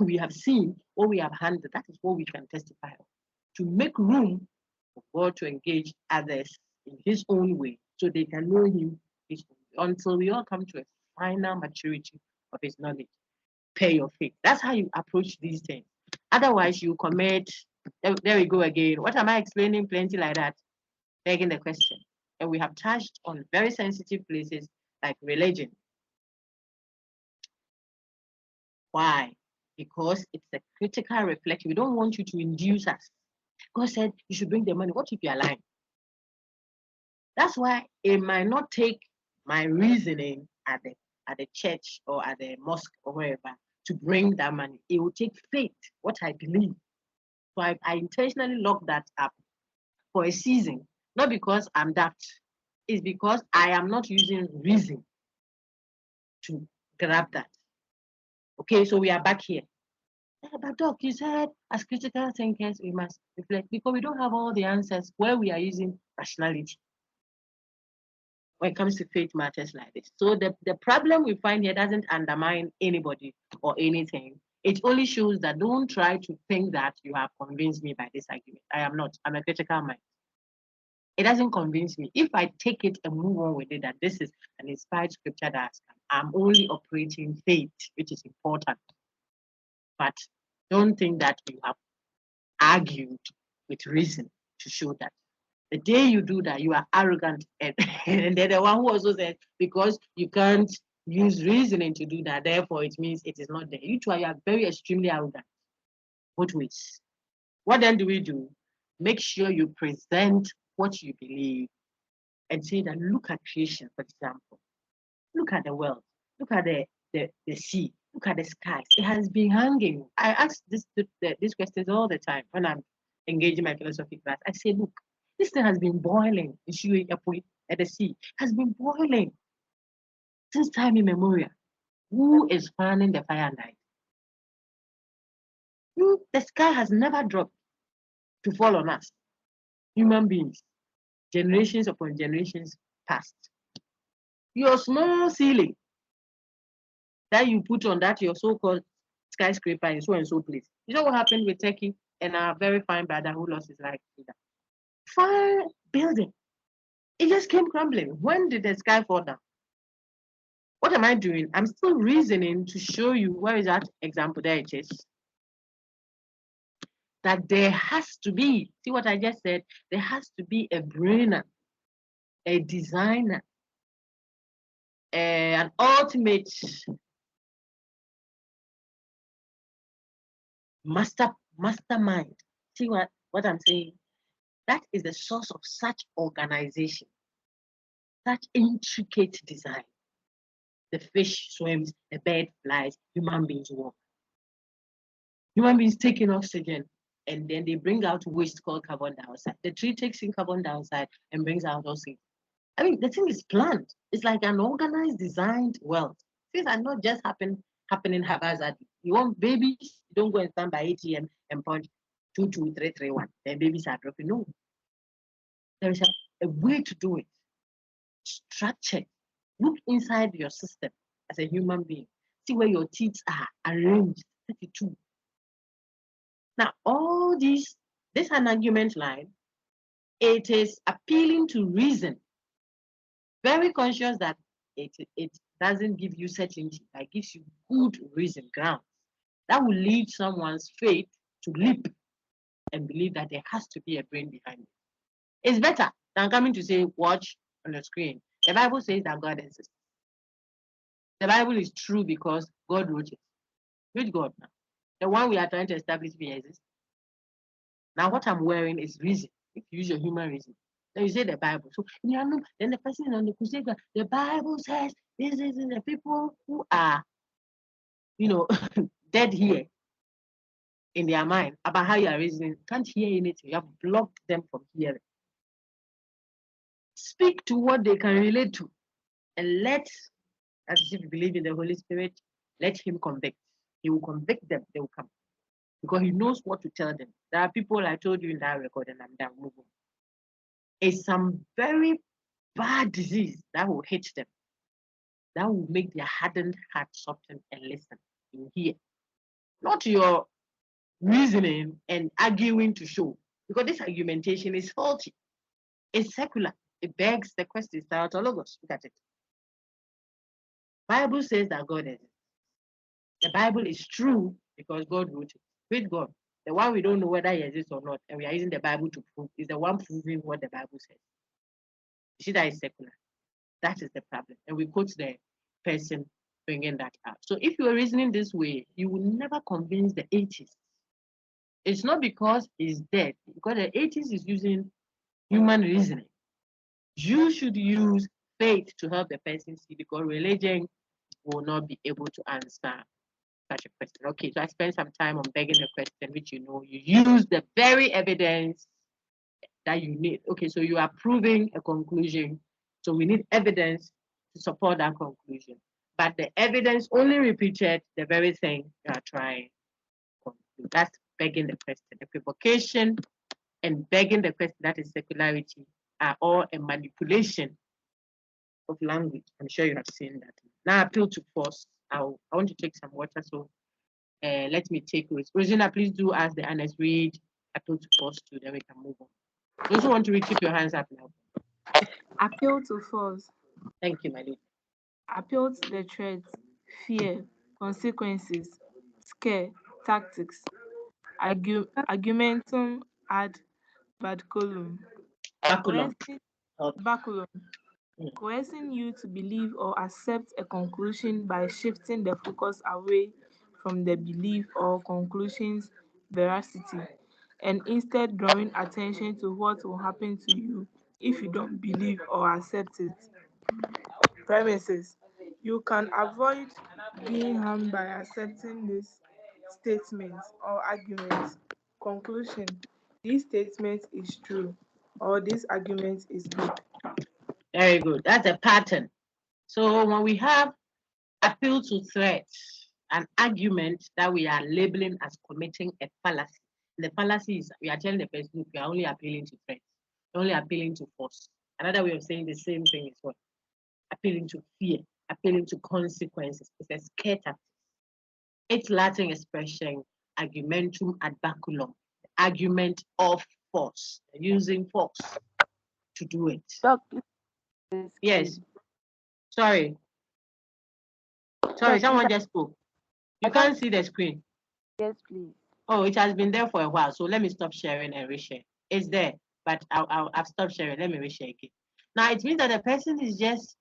we have seen, what we have handled, that is what we can testify of. To make room for God to engage others in his own way so they can know him his own way, until we all come to a final maturity of his knowledge. Pay your faith. That's how you approach these things. Otherwise, you commit. There we go again. What am I explaining? Plenty like that. Begging the question. And we have touched on very sensitive places like religion. Why? Because it's a critical reflection. We don't want you to induce us. God said you should bring the money. What if you are lying? That's why it might not take my reasoning at the church or at the mosque or wherever to bring that money. It will take faith, what I believe. So I intentionally lock that up for a season, not because I'm daft. It's because I am not using reason to grab that. Okay, so we are back here. But Doc, you said as critical thinkers, we must reflect because we don't have all the answers where we are using rationality when it comes to faith matters like this. So the problem we find here doesn't undermine anybody or anything. It only shows that don't try to think that you have convinced me by this argument. I am not. I'm a critical mind. It doesn't convince me. If I take it and move on with it, that this is an inspired scripture that I'm only operating faith, which is important. But don't think that you have argued with reason to show that. The day you do that, you are arrogant. And they're the one who also said, because you can't use reasoning to do that, therefore it means it is not there. You two are very extremely arrogant. Both ways. What then do we do? Make sure you present what you believe and say that look at creation, for example. Look at the world. Look at the sea. Look at the skies. It has been hanging. I ask these questions all the time when I'm engaging my philosophy class. I say, look, this thing has been boiling. At the sea has been boiling since time immemorial. Who is fanning the fire night? The sky has never dropped to fall on us, human beings, generations upon generations past. Your small ceiling that you put on that your so-called skyscraper in so and so place. You know what happened with Turkey and our very fine brother who lost his life? Fine building. It just came crumbling. When did the sky fall down? What am I doing? I'm still reasoning to show you where is that example there it is. That there has to be, see what I just said? There has to be a brainer, a designer, an ultimate mastermind. See what I'm saying? That is the source of such organization, such intricate design. The fish swims, the bird flies, human beings walk. Human beings take in oxygen and then they bring out waste called carbon dioxide. The tree takes in carbon dioxide and brings out oxygen. I mean, the thing is planned. It's like an organized, designed world. Things are not just happening haphazardly. You want babies, you don't go and stand by ATM and punch 22331. Then babies are dropping. No. There is a way to do it. Structure. Look inside your system as a human being. See where your teeth are arranged. 32. Now, all this is an argument line. It is appealing to reason. Very conscious that it doesn't give you certainty, but it gives you good reason, grounds. That will lead someone's faith to leap and believe that there has to be a brain behind it. It's better than coming to say, watch on the screen. The Bible says that God exists. The Bible is true because God wrote it. Read God now. The one we are trying to establish may exist. Now, what I'm wearing is reason. If you use your human reason, then you say the Bible. So, then the person on the crusade, the Bible says this is the people who are, dead here in their mind about how you are reasoning can't hear anything. You have blocked them from hearing. Speak to what they can relate to and as if you believe in the Holy Spirit, let him convict. He will convict them, they will come. Because he knows what to tell them. There are people I told you in that record and I'm done moving. It's some very bad disease that will hit them. That will make their hardened heart soften and listen in here. Not your reasoning and arguing to show. Because this argumentation is faulty. It's secular. It begs the question, it's tautologos. Look at it. Bible says that God exists. The Bible is true because God wrote it. With God. The one we don't know whether he exists or not, and we are using the Bible to prove, is the one proving what the Bible says. You see, that is secular. That is the problem. And we quote the person bringing that up. So if you are reasoning this way, you will never convince the atheist. It's not because he's dead, because the atheist is using human reasoning. You should use faith to help the person see, because religion will not be able to answer such a question. Okay, so I spent some time on begging the question, which you use the very evidence that you need. Okay, so you are proving a conclusion. So we need evidence to support that conclusion. But the evidence only repeated the very thing you are trying to conclude. That's begging the question. Equivocation and begging the question, that is secularity, are all a manipulation of language. I'm sure you have seen that. Now appeal to force. I want to take some water, so let me take it. Rosina, please do ask the honest read appeal to force too, then we can move on. Those who want to read, keep your hands up now. Appeal to force. Thank you, my lady. Appeal to the threat, fear, consequences, scare, tactics. Argumentum ad baculum. Baculum. Baculum. Coercing you to believe or accept a conclusion by shifting the focus away from the belief or conclusion's veracity and instead drawing attention to what will happen to you if you don't believe or accept it. Premises: you can avoid being harmed by accepting this statement or argument. Conclusion: this statement is true, or this argument is good. Very good. That's a pattern. So when we have appeal to threats, an argument that we are labeling as committing a fallacy. The fallacy is we are telling the person, look, we are only appealing to threats, we're only appealing to force. Another way of saying the same thing is what? Appealing to fear, appealing to consequences. It's a scare tactic. Its Latin expression, argumentum ad baculum, argument of force, using force to do it. Doc, Yes. Sorry, someone just spoke. You can't see the screen. Yes, please. Oh, it has been there for a while. So let me stop sharing and reshare. It's there, but I've stopped sharing. Let me reshare again. Now it means that the person is just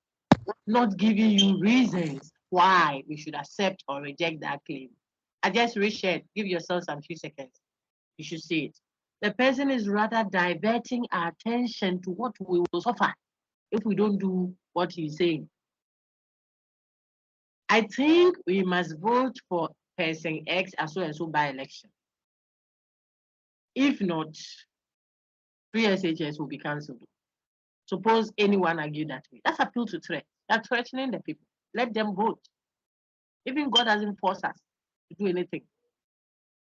not giving you reasons why we should accept or reject that claim. I just reshared. Give yourself some few seconds. You should see it. The person is rather diverting our attention to what we will suffer if we don't do what he's saying. I think we must vote for person X as so and so by election. If not, 3 SHS will be cancelled. Suppose anyone argue that way. That's appeal to threat. That's threatening the people. Let them vote. Even God hasn't forced us to do anything.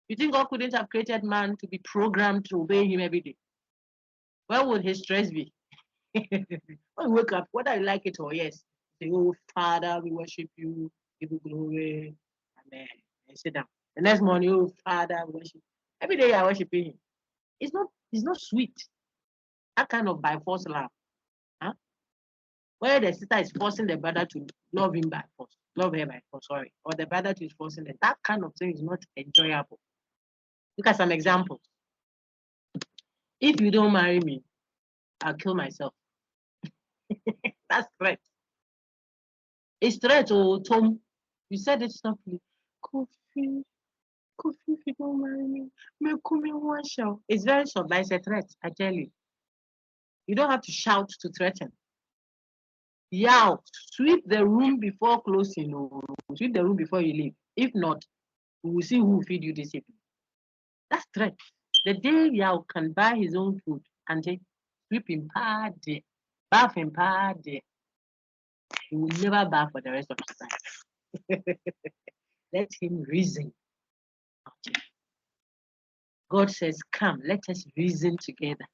You think God couldn't have created man to be programmed to obey him every day? Where would his stress be? When you wake up, whether you like it or yes, say, oh, Father, we worship you, give you glory, amen, and sit down. The next morning, oh, Father, we worship. Every day I worship him. It's not sweet. That kind of by force love. Huh? Where the sister is forcing the brother to love him by force, love her by force, sorry, or the brother is forcing it. That kind of thing is not enjoyable. Look at some examples. If you don't marry me, I'll kill myself. That's threat. It's threat, oh, Tom. You said it softly. Kofi, if you don't marry me, one shout. It's very soft, but it's a threat, I tell you. You don't have to shout to threaten. Yow, sweep the room before closing. Oh, sweep the room before you leave. If not, we will see who will feed you this evening. That's threat. The day Yao can buy his own food and take sweep in party, bath in party, he will never bath for the rest of his life. Let him reason. God says, come, let us reason together.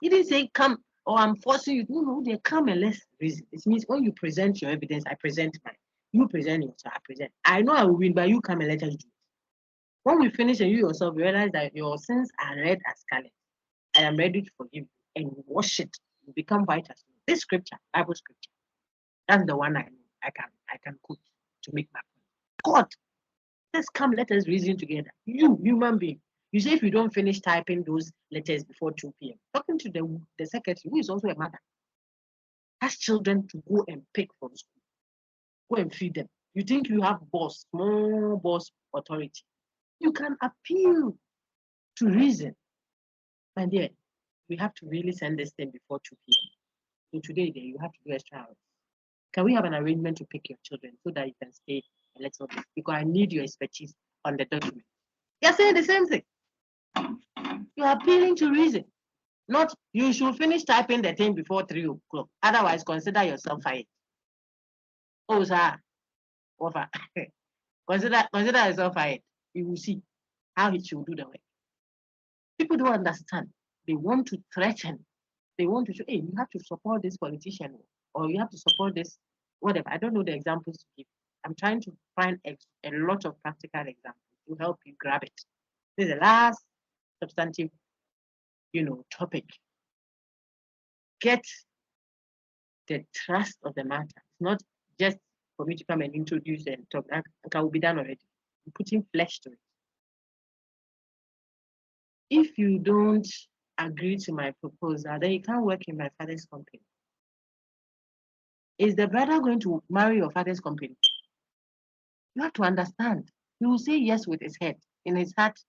He didn't say, come, or I'm forcing you. No, they come and let's reason. It means when you present your evidence, I present mine. You present yours, I present. I know I will win, but you come and let us do it. When we finish and you yourself realize that your sins are red as scarlet, I am ready to forgive you and wash it. You become white as snow. This scripture, Bible scripture, that's the one I can quote to make my point. God, let's come, let us reason together. You, human being. You say if you don't finish typing those letters before 2 p.m., talking to the secretary, who is also a mother, has children to go and pick from school, go and feed them. You think you have boss, small boss authority. You can appeal to reason. And yet, we have to really send this thing before 2 p.m. So today, you have to do extra hours. Can we have an arrangement to pick your children so that you can stay a little bit? Because I need your expertise on the document. You're saying the same thing. You're appealing to reason. Not you should finish typing the thing before 3 o'clock. Otherwise, consider yourself fired. Oh, sir. Offer. consider yourself fired. You will see how he should do the work. People don't understand. They want to threaten. They want to say, hey, you have to support this politician or you have to support this, whatever. I don't know the examples to give. I'm trying to find a lot of practical examples to help you grab it. This is the last substantive, topic. Get the trust of the matter. It's not just for me to come and introduce and talk. That will be done already. I'm putting flesh to it. If you don't agree to my proposal, then you can't work in my father's company. Is the brother going to marry your father's company? You have to understand. He will say yes with his head. In his heart,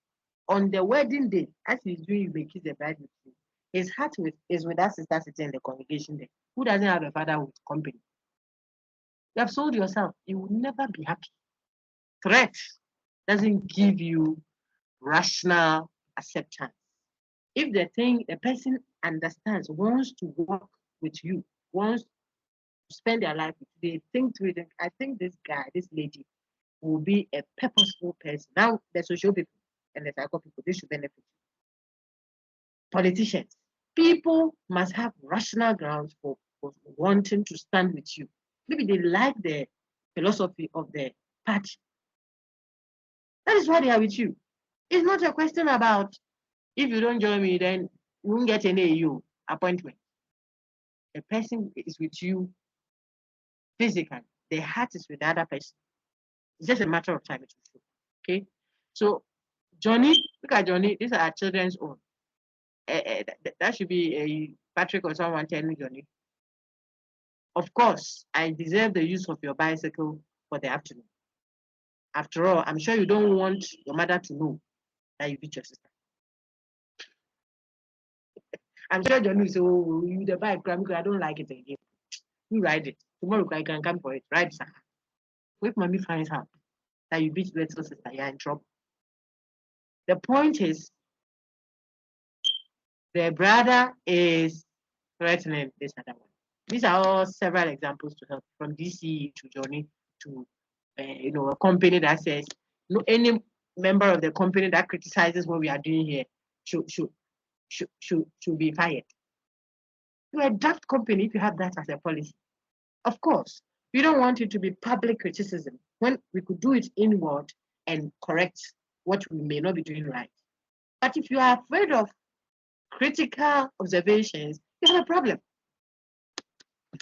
on the wedding day, as he's doing, he kiss the bride with you. His heart is with that sister sitting in the congregation there, who doesn't have a father with company. You have sold yourself. You will never be happy. Threat doesn't give you rational acceptance. If the person understands, wants to work with you, wants to spend their life with you, they think through it. I think this guy, this lady, will be a purposeful person. Now, the social people and the psycho people, they should benefit. Politicians, people must have rational grounds for wanting to stand with you. Maybe they like the philosophy of the party. That is why they are with you. It's not a question about if you don't join me, then you won't get any AU appointment. A person is with you physically. The heart is with the other person. It's just a matter of time. Okay. So Johnny, look at Johnny. These are our children's own. That should be a Patrick or someone telling Johnny. Of course, I deserve the use of your bicycle for the afternoon. After all, I'm sure you don't want your mother to know that you beat your sister. I'm sure Johnny will say, oh, you the bike, I don't like it again. You ride it. Tomorrow I can come for it. Ride, sir. If mommy finds out that you beat little sister, you're in trouble. The point is, the brother is threatening this other one. These are all several examples to help, from DC to Johnny to a company that says no, any member of the company that criticizes what we are doing here should be fired. You're a daft company if you have that as a policy. Of course, we don't want it to be public criticism when we could do it inward and correct what we may not be doing right. But if you are afraid of critical observations, you have a problem.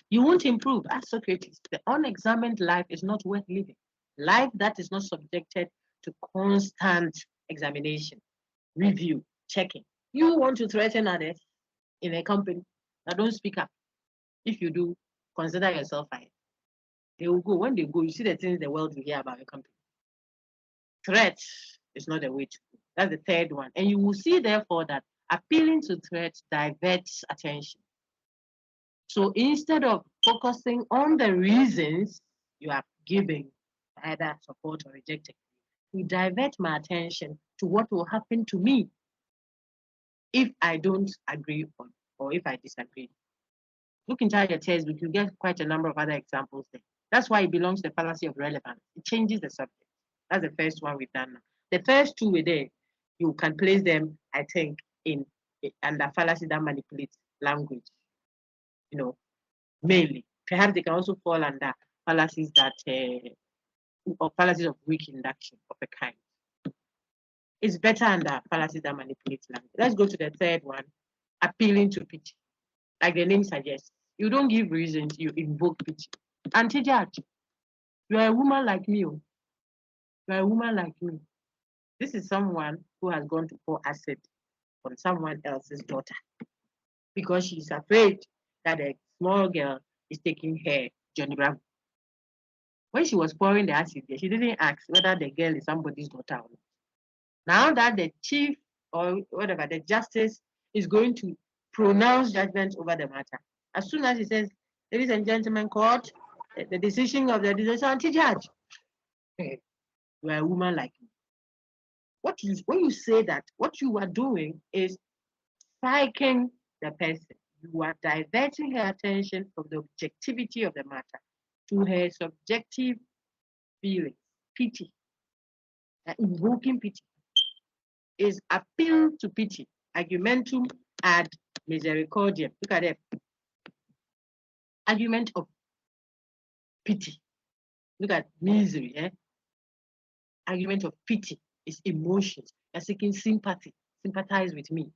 You won't improve. As Socrates, the unexamined life is not worth living. Life that is not subjected to constant examination, review, checking. You want to threaten others in a company, now don't speak up. If you do, consider yourself fired. They will go. When they go, you see the things the world will hear about a company. Threat is not the way to go. That's the third one. And you will see, therefore, that appealing to threat diverts attention. So instead of focusing on the reasons you are giving, either support or rejecting, you divert my attention to what will happen to me if I don't agree or if I disagree. Look inside your textbook, you get quite a number of other examples there. That's why it belongs to the fallacy of relevance. It changes the subject. That's the first one we've done now. The first two were there. You can place them, I think, under fallacy that manipulates language. Mainly. Perhaps they can also fall under fallacies or fallacies of weak induction of a kind. It's better under fallacies that manipulate language. Let's go to the third one, appealing to pity. Like the name suggests, you don't give reasons, you invoke pity. Anti-judge, you are a woman like me. You are a woman like me. This is someone who has gone to pour acid on someone else's daughter because she's afraid that a small girl is taking her Johnny Bravo. When she was pouring the acid there, she didn't ask whether the girl is somebody's daughter or not. Now that the chief or whatever, the justice is going to pronounce judgment over the matter, as soon as he says, ladies and gentlemen, court, the decision of the decision anti-judge, you are a woman like me. When you say that, what you are doing is psyching the person. You are diverting her attention from the objectivity of the matter to her subjective feelings, pity. Invoking pity is appeal to pity, argumentum ad misericordiam. Look at it. Argument of pity. Look at misery. Argument of pity is emotions. You're seeking sympathy. Sympathize with me.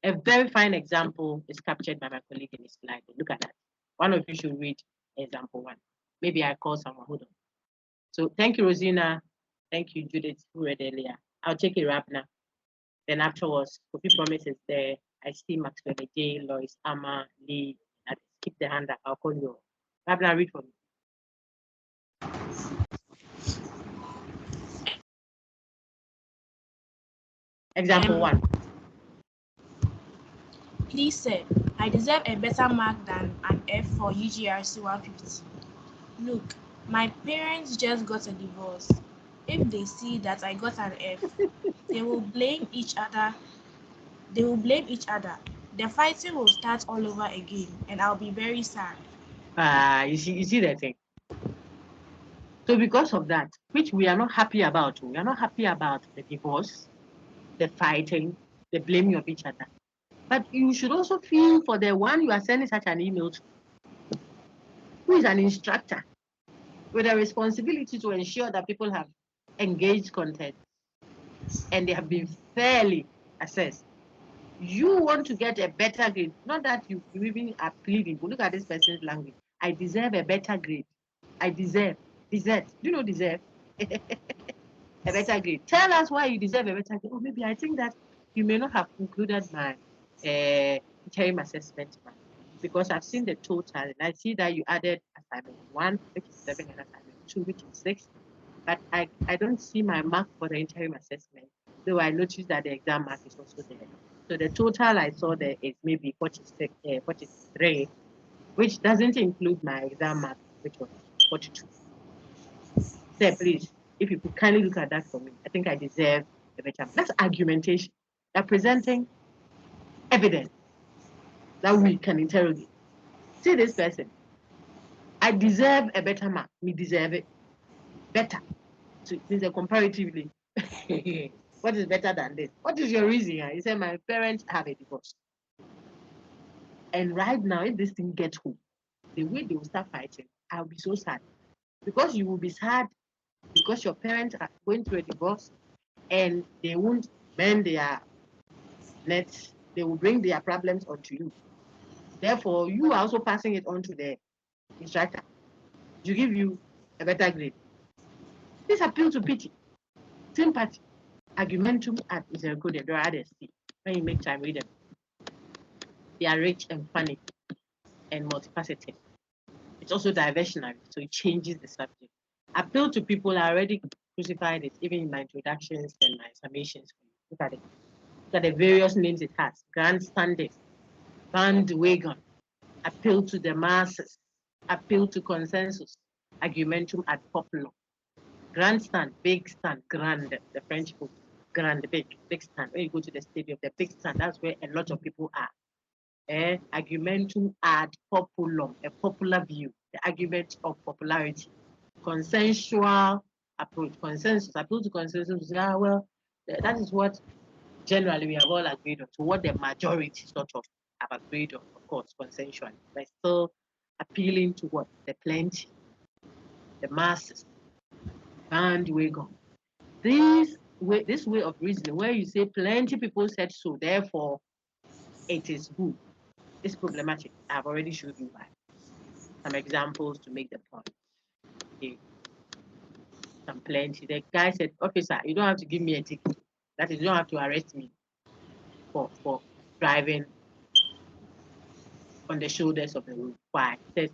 A very fine example is captured by my colleague in his slide. Look at that. One of you should read example one. Maybe I call someone. Hold on. So thank you, Rosina. Thank you, Judith, who read earlier. I'll take a wrap now. Then afterwards, Kofi Promise is there. I see Maxwell J, Lois, Amma, Lee. Keep the hand up. I'll call you. Rabna, read for me. Example one. Please, sir, I deserve a better mark than an F for UGRC 150. Look, my parents just got a divorce. If they see that I got an F, they will blame each other. The fighting will start all over again, and I'll be very sad. You see that thing. So because of that, which we are not happy about, we are not happy about the divorce, the fighting, the blaming of each other. But you should also feel for the one you are sending such an email to, who is an instructor with a responsibility to ensure that people have engaged content and they have been fairly assessed. You want to get a better grade, not that you even are pleading, but look at this person's language. I deserve a better grade. I deserve. Do you know deserve? A better grade. Tell us why you deserve a better grade. Or maybe I think that you may not have included my interim assessment, because I've seen the total and I see that you added assignment 1, which is 7, and assignment 2, which is 6. But I don't see my mark for the interim assessment, though I noticed that the exam mark is also there. So the total I saw there is maybe 46, 43, which doesn't include my exam mark, which was 42. Sir, please, if you could kindly look at that for me, I think I deserve a better mark. That's argumentation. They're presenting evidence that we can interrogate. See this person. I deserve a better mark. Me deserve it. Better. So it means comparatively. What is better than this? What is your reason? You say my parents have a divorce. And right now, if this thing gets home, the way they will start fighting, I'll be so sad. Because you will be sad because your parents are going through a divorce and they won't mend their nets. They will bring their problems onto you. Therefore, you are also passing it on to the instructor to give you a better grade. This appeal to pity, sympathy, argumentum ad misericordia. There are others. When you make time, read them. They are rich and funny and multifaceted. It's also diversionary, so it changes the subject. Appeal to people, I already crucified it, even in my introductions and my summations. Look at it. Look at the various names it has. Grandstanding, bandwagon, appeal to the masses, appeal to consensus, argumentum ad populum. Grandstand, big stand, grand, the French book, grand, big stand. When you go to the stadium, the big stand, that's where a lot of people are. Argumentum ad populum, a popular view, the argument of popularity. Consensual approach, consensus, appeal to consensus. Yeah, well, that is what generally we have all agreed on, to what the majority sort of have agreed on, of course, consensually, but still appealing to what? The plenty, the masses, bandwagon. This way of reasoning, where you say plenty people said so, therefore it is good, is problematic. I've already showed you why. Some examples to make the point. Okay. Some plenty. The guy said, officer, you don't have to give me a ticket. That is, you don't have to arrest me for driving on the shoulders of the road. Why? He says,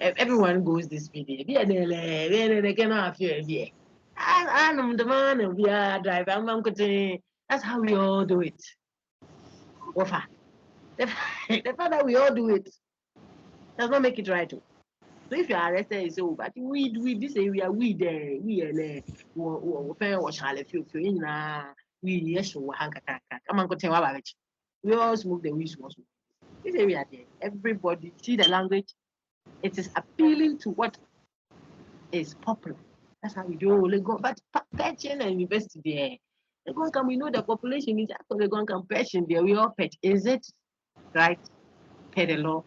everyone goes this video. I'm the man and we are driving. That's how we all do it. The fact that we all do it does not make it right. So if you are arrested, you say, oh, but we this area, we there, we are we all smoke the weed. This area there, everybody see the language. It is appealing to what is popular. That's how we do. But Patchen and university there. We know the population is actually going to patching there. We all patch. Is it right? Per the law.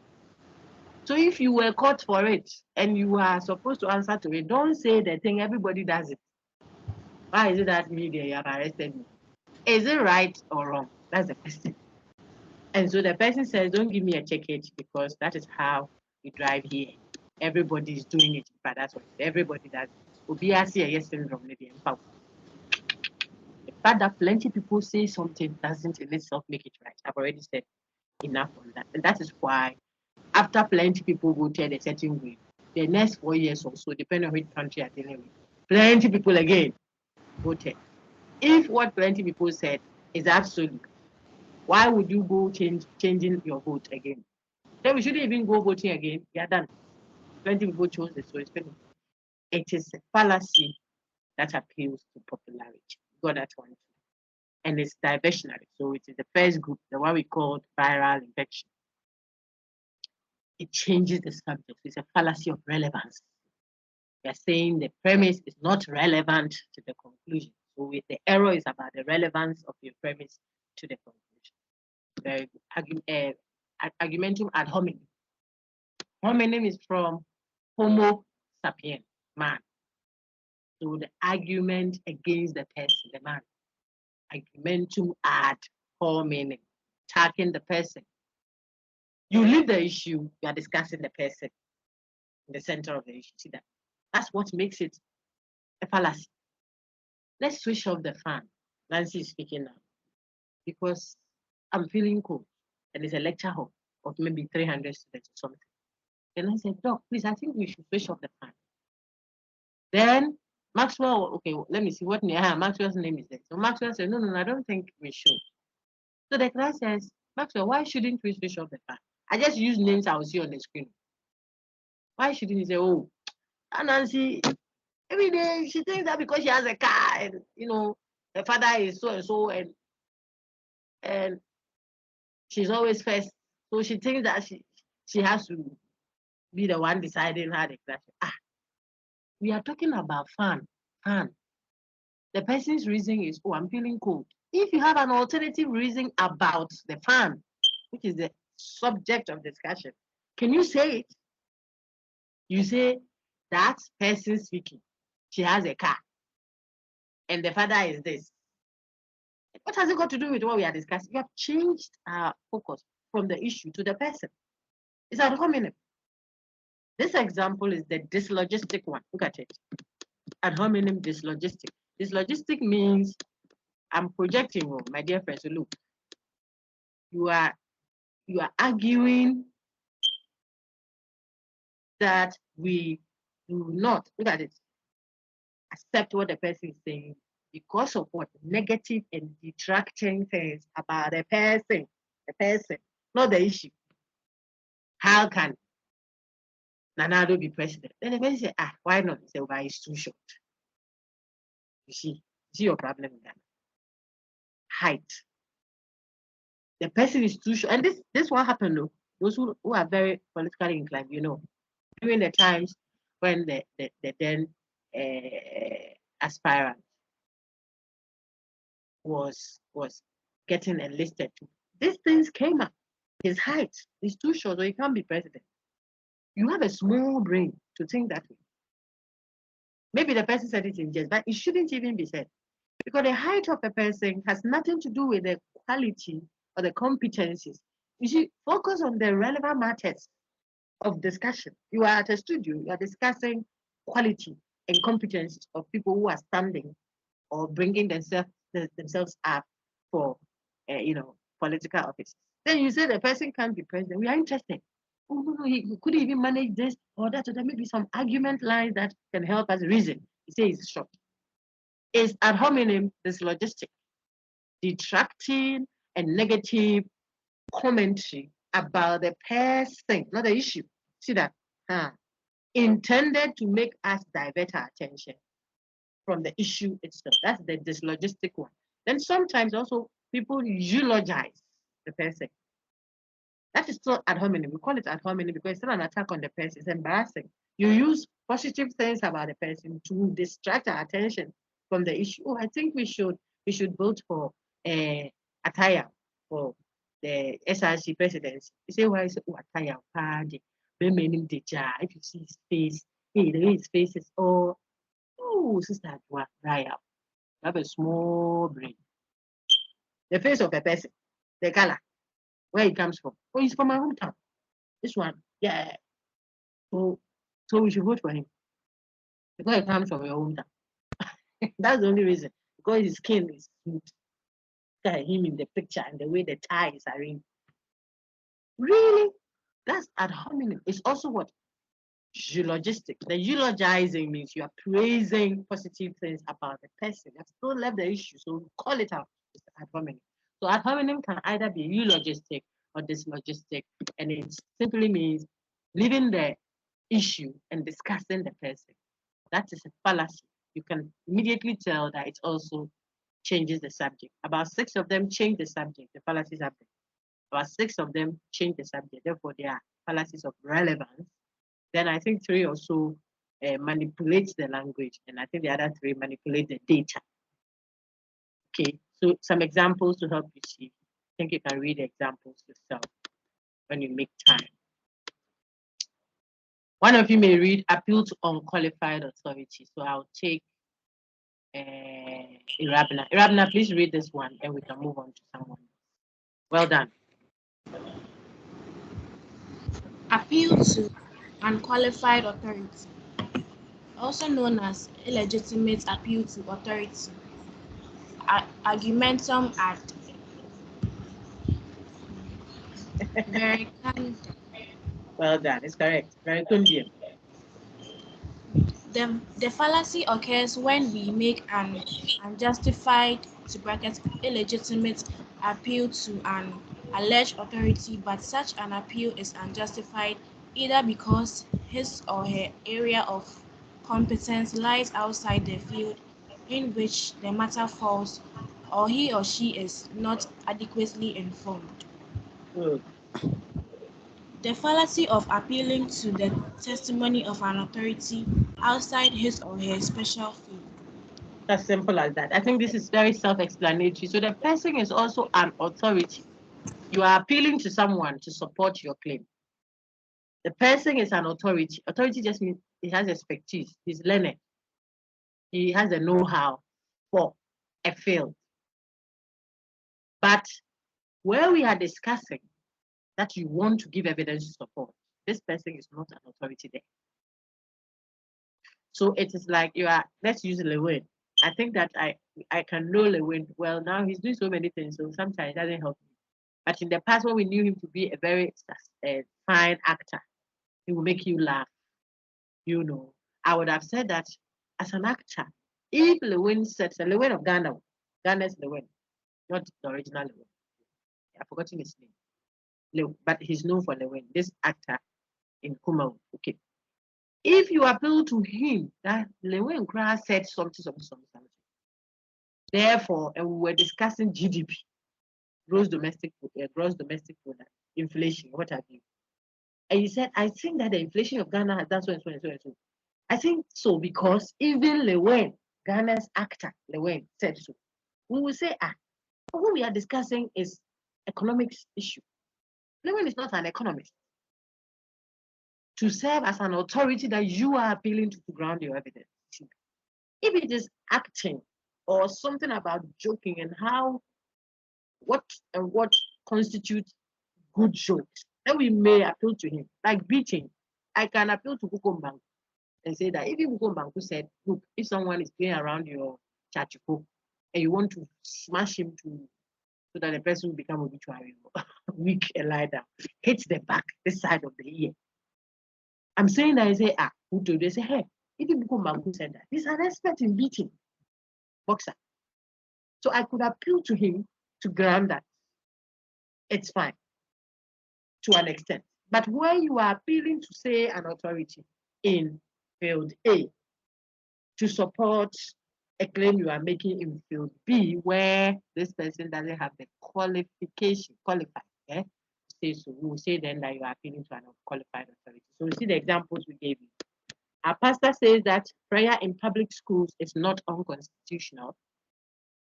So if you were caught for it and you are supposed to answer to it, don't say the thing everybody does it. Why is it that me they have arrested me? Is it right or wrong? That's the question. And so the person says, don't give me a ticket because that is how we drive here. Everybody is doing it, but that's what everybody does. Yes syndrome, maybe. The fact that plenty people say something doesn't in itself make it right. I've already said enough on that. And that is why after plenty people voted a certain way, the next 4 years or so, depending on which country you're dealing with, plenty people again voted. If what plenty people said It's absolute. Why would you go changing your vote again? Then we shouldn't even go voting again. We are done. 20 people chose it, so it's finished. It is a fallacy that appeals to popularity. Got that one. And it's diversionary. So it is the first group, the one we called viral infection. It changes the subject. It's a fallacy of relevance. We are saying the premise is not relevant to the conclusion. So the error is about the relevance of your premise to the conclusion. Very good. Argumentum ad hominem. Hominem is from Homo sapien, man. So the argument against the person, the man. Argumentum ad hominem, attacking the person. You leave the issue, you are discussing the person in the center of the issue. See that? That's what makes it a fallacy. Let's switch off the fan. Nancy is speaking now because I'm feeling cold and it's a lecture hall of maybe 300 students or something. And I said, Doc, please, I think we should switch off the fan. Then Maxwell, okay, let me see what Maxwell's name is there. So Maxwell said, no, I don't think we should. So the class says, Maxwell, why shouldn't we switch off the fan? I just use names I will see on the screen. Why shouldn't he say, oh, Nancy, every day she thinks that because she has a car and, her father is so and so and she's always first. So she thinks that she has to be the one deciding how the class. We are talking about fan. The person's reason is, oh, I'm feeling cold. If you have an alternative reason about the fan, which is the subject of discussion, can you say it? You say that person speaking, she has a car, and the father is this. What has it got to do with what we are discussing? You have changed our focus from the issue to the person. It's ad hominem. This example is the dyslogistic one. Look at it. Ad hominem dyslogistic. Dyslogistic means I'm projecting, my dear friends. So look, you are arguing that we do not, look at it, accept what the person is saying because of what? Negative and detracting things about the person, not the issue. How can Nanado be president? Then the person say, why not? Say, why it's too short. You see your problem in that. Height. The person is too short. And this what happened though. Those who are very politically inclined, during the times when the then aspirant was getting enlisted, these things came up. His height is too short, so he can't be president. You have a small brain to think that way. Maybe the person said it in jest, but it shouldn't even be said. Because the height of a person has nothing to do with the quality or the competencies. You should focus on the relevant matters of discussion. You are at a studio, you are discussing quality and competencies of people who are standing or bringing themselves up for, political office. Then you say the person can't be president. We are interested. Oh, no, he could even manage this or that, or there may be some argument lines that can help us reason. He says it's short. It's ad hominem, this logistic, detracting and negative commentary about the person, not the issue. See that? Intended to make us divert our attention from the issue itself. That's the dyslogistic one. Then sometimes also people eulogize the person. That is still ad hominem. We call it ad hominem because it's still an attack on the person. It's embarrassing. You use positive things about the person to distract our attention from the issue. Oh, I think we should vote for attire for the SRC presidency. You say, why is it attire? If you see his face, hey, the way his face is all, oh, sister, dry up. You have a small brain. The face of the person, the color, where he comes from. Oh, he's from my hometown. This one, yeah. So we should vote for him. Because he comes from your hometown. That's the only reason. Because his skin is smooth. Look at him in the picture and the way the tie is arranged. Really? That's ad hominem. It's also what? Eulogistic. The eulogizing means you are praising positive things about the person. You have still left the issue, so call it out. It's ad hominem. So ad hominem can either be eulogistic or dyslogistic, and it simply means leaving the issue and discussing the person. That is a fallacy. You can immediately tell that it also changes the subject. About 6 of them change the subject, the fallacies are there. About 6 of them change the subject, therefore they are fallacies of relevance. Then I think 3 or so manipulate the language, and I think the other 3 manipulate the data. Okay, so some examples to help you see. I think you can read the examples yourself when you make time. One of you may read appeal to unqualified authority. So I'll take Irabna. Irabna, please read this one and we can move on to someone. Well done. Appeal to unqualified authority, also known as illegitimate appeal to authority. Argumentum ad vericandum. Well done. It's correct. Vericundium. The fallacy occurs when we make an unjustified illegitimate appeal to an alleged authority, but such an appeal is unjustified either because his or her area of competence lies outside the field in which the matter falls, or he or she is not adequately informed. Good. The fallacy of appealing to the testimony of an authority outside his or her special field. As simple as that. I think this is very self-explanatory. So the person is also an authority. You are appealing to someone to support your claim. The person is an authority. Authority just means he has expertise. He's learned. He has a know-how for a field. But where we are discussing that you want to give evidence to support, this person is not an authority there. So it is like you are, let's use Lewin. I think that I can know Lewin well now. He's doing so many things, so sometimes it doesn't help me. But in the past, when we knew him to be a very fine actor, he will make you laugh. You know, I would have said that as an actor, if Lewin said, the Lewin of Ghana, Ghana's Lewin, not the original Lewin. I've forgotten his name. But he's known for Lewin, this actor in Kumau. Okay. If you appeal to him, that Lewin Kra said something. Therefore, and we were discussing GDP, gross domestic product, inflation, what have you. And he said, I think that the inflation of Ghana has done so and so and so and so. I think so because even Lewin, Ghana's actor, Lewin, said so. We will say, what we are discussing is economics issue. Lewin is not an economist. To serve as an authority that you are appealing to ground your evidence. If it is acting or something about joking and what constitutes good jokes, then we may appeal to him. Like beating, I can appeal to Kukumbanku and say that if Kukumbanku said, look, if someone is playing around your chachuko and you want to smash him so that the person will become obituary, weak and lie down, hit the back, this side of the ear. I'm saying that I say, who told you? They say, hey, if Kukumbanku said that, he's an expert in beating, boxer. So I could appeal to him to grant that. It's fine to an extent. But where you are appealing to, say, an authority in field A to support a claim you are making in field B, where this person doesn't have the qualification, qualified, say so, we will say then that you are appealing to an unqualified authority. So you see the examples we gave you. Our pastor says that prayer in public schools is not unconstitutional.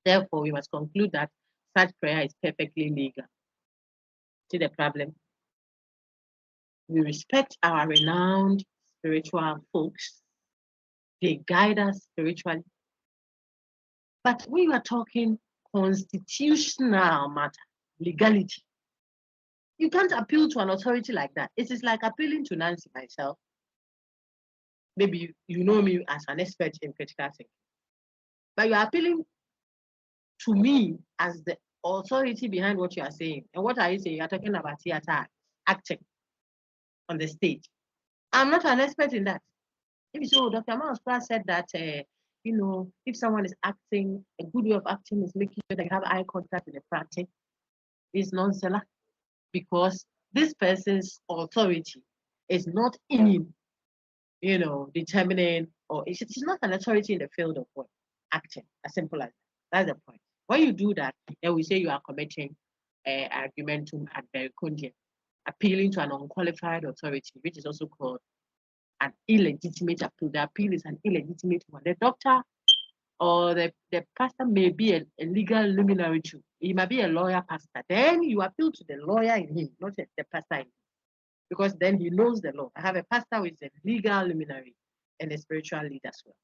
Therefore, we must conclude that such prayer is perfectly legal. See the problem? We respect our renowned spiritual folks. They guide us spiritually. But when you are talking constitutional matter, legality, you can't appeal to an authority like that. It is like appealing to Nancy myself. Maybe you know me as an expert in critical thinking. But you're appealing to me as the authority behind what you are saying. And what are you saying? You're talking about theater, acting on the stage. I'm not an expert in that. If you say, Dr. Mouse said that if someone is acting, a good way of acting is making sure that you have eye contact with the party. It's nonsense because this person's authority is not in, determining, or it's not an authority in the field of what acting. As simple as that. That's the point. When you do that, then we say you are committing argumentum ad verecundiam, appealing to an unqualified authority, which is also called an illegitimate appeal. The appeal is an illegitimate one. The doctor or the pastor may be a legal luminary too. He might be a lawyer pastor. Then you appeal to the lawyer in him, not the pastor in him, because then he knows the law. I have a pastor who is a legal luminary and a spiritual leader as well.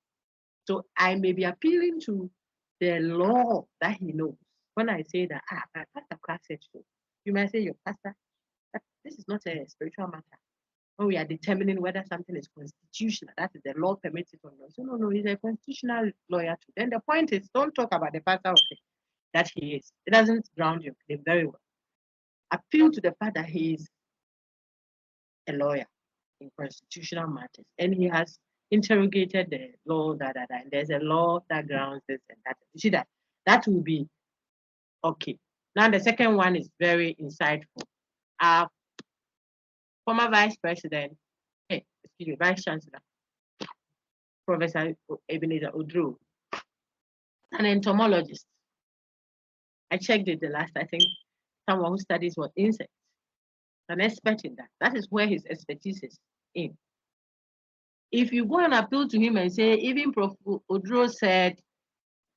So I may be appealing to the law that he knows. When I say that, my pastor class said so, you might say, your pastor, this is not a spiritual matter. When we are determining whether something is constitutional, that is the law permits it or not. So no, he's a constitutional lawyer too. Then the point is, don't talk about the pastor that he is. It doesn't ground your claim very well. Appeal to the fact that he is a lawyer in constitutional matters, and he has interrogated the law, and there's a law that grounds this and that. You see that will be okay. Now the second one is very insightful. Our former vice president, vice chancellor, Professor Ebenezer Odro, an entomologist. I checked it the last, I think, someone who studies what insects, an expert in that. That is where his expertise is in. If you go and appeal to him and say, even Prof. Odro said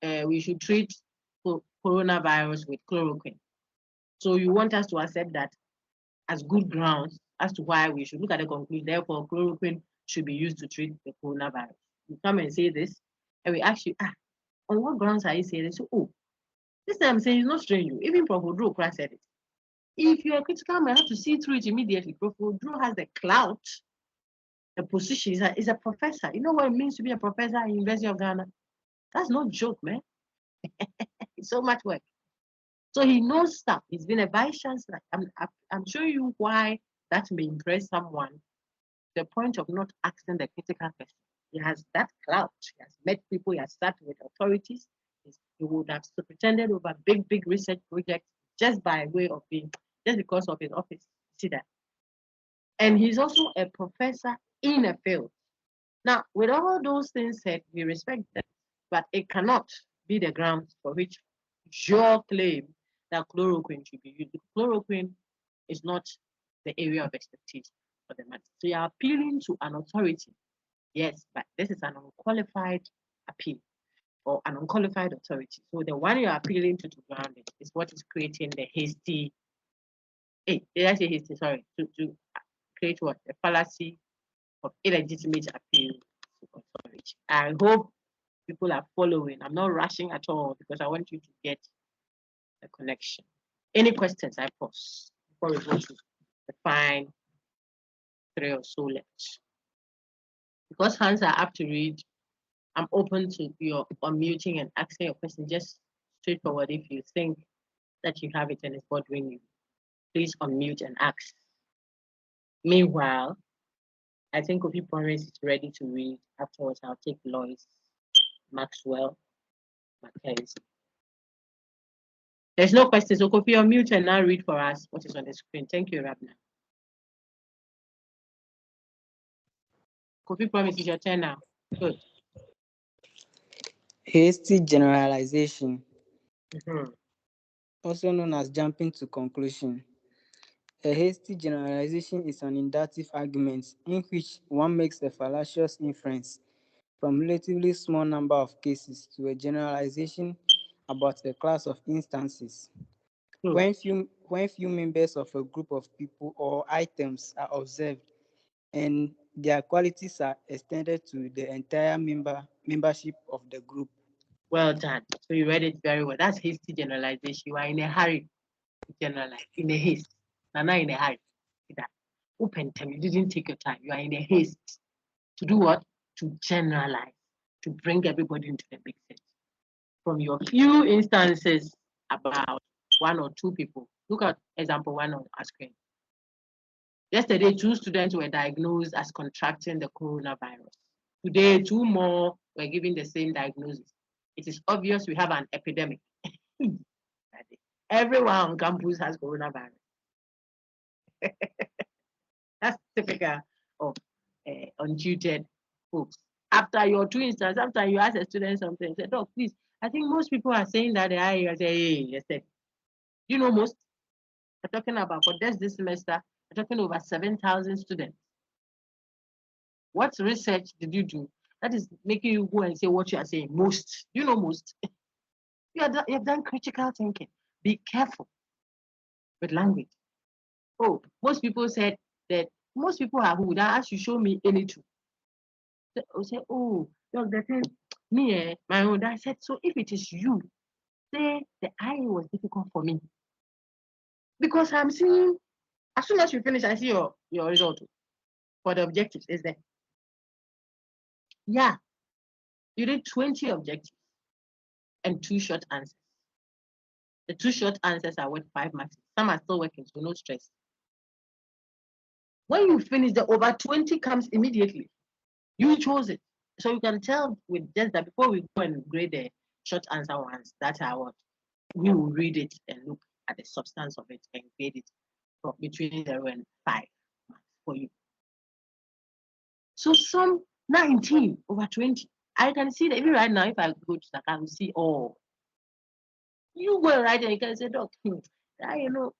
we should treat coronavirus with chloroquine. So you want us to accept that as good grounds as to why we should look at the conclusion, therefore chloroquine should be used to treat the coronavirus. You come and say this, and we ask you, on what grounds are you saying this? So, this time I'm saying it's not strange. Even Prof. Odro said it. If you're a critical man, you have to see through it immediately. Prof. Odro has the clout, the position, is a professor. You know what it means to be a professor in University of Ghana? That's no joke, man. It's so much work. So he knows stuff. He's been a vice chancellor. I'm showing you why that may impress someone. The point of not asking the critical question. He has that clout. He has met people. He has sat with authorities. He would have superintended over big research projects just by way of just because of his office. See that? And he's also a professor in a field. Now, with all those things said, we respect that, but it cannot be the grounds for which your claim that chloroquine should be used. Chloroquine is not the area of expertise for the matter. So you're appealing to an authority. Yes, but this is an unqualified appeal or an unqualified authority. So the one you're appealing to ground it is what is creating the hasty, did I say hasty? Sorry, to create what? The fallacy of illegitimate appeal to authority. I hope people are following. I'm not rushing at all because I want you to get the connection. Any questions I pose before we go to the fine 3 or so left? Because hands are up to read, I'm open to your unmuting and asking your question just straightforward. If you think that you have it and it's bothering you, please unmute and ask. Meanwhile, I think Kofi Promise is ready to read. Afterwards, I'll take Lois, Maxwell, Mackenzie. There's no question, so Kofi, unmute and now read for us what is on the screen. Thank you, Rabna. Kofi Promise, it's your turn now. Good. Hasty generalization, also known as jumping to conclusion. A hasty generalization is an inductive argument in which one makes a fallacious inference from relatively small number of cases to a generalization about a class of instances. When few members of a group of people or items are observed and their qualities are extended to the entire membership of the group. Well done. So you read it very well. That's hasty generalization. You are in a hurry to generalize, in a haste. Not in a hurry. Open time. You didn't take your time. You are in a haste to do what? To generalize, to bring everybody into the big sense. From your few instances about 1 or 2 people. Look at example 1 on our screen. Yesterday, 2 students were diagnosed as contracting the coronavirus. Today, 2 more we're giving the same diagnosis. It is obvious we have an epidemic. Everyone on campus has coronavirus. That's typical of untutored folks. After your 2 instances, after you ask a student something, say, "Doc, please, I think most people are saying that they are here." I say, "Hey, yes, sir. You know most? We're talking about for this semester, we're talking over 7,000 students. What research did you do that is making you go and say what you are saying? Most. You know most. You have done critical thinking. Be careful with language. Oh, most people said that most people are who that ask you show me any two. They say, oh, look, the thing, me, my own. I said, so if it is you, say the IA was difficult for me. Because I'm seeing, as soon as you finish, I see your result for the objectives, is there? Yeah, you did 20 objectives and 2 short answers. The 2 short answers are worth 5 marks. Some are still working, so no stress. When you finish, the over 20 comes immediately. You chose it. So you can tell with just that before we go and grade the short answer ones, that's our what we will read it and look at the substance of it and grade it from between 0 and 5 marks for you. So some 19 over 20. I can see that even right now, if I go to that, I will see all. You go right and you can say, Doc, you know,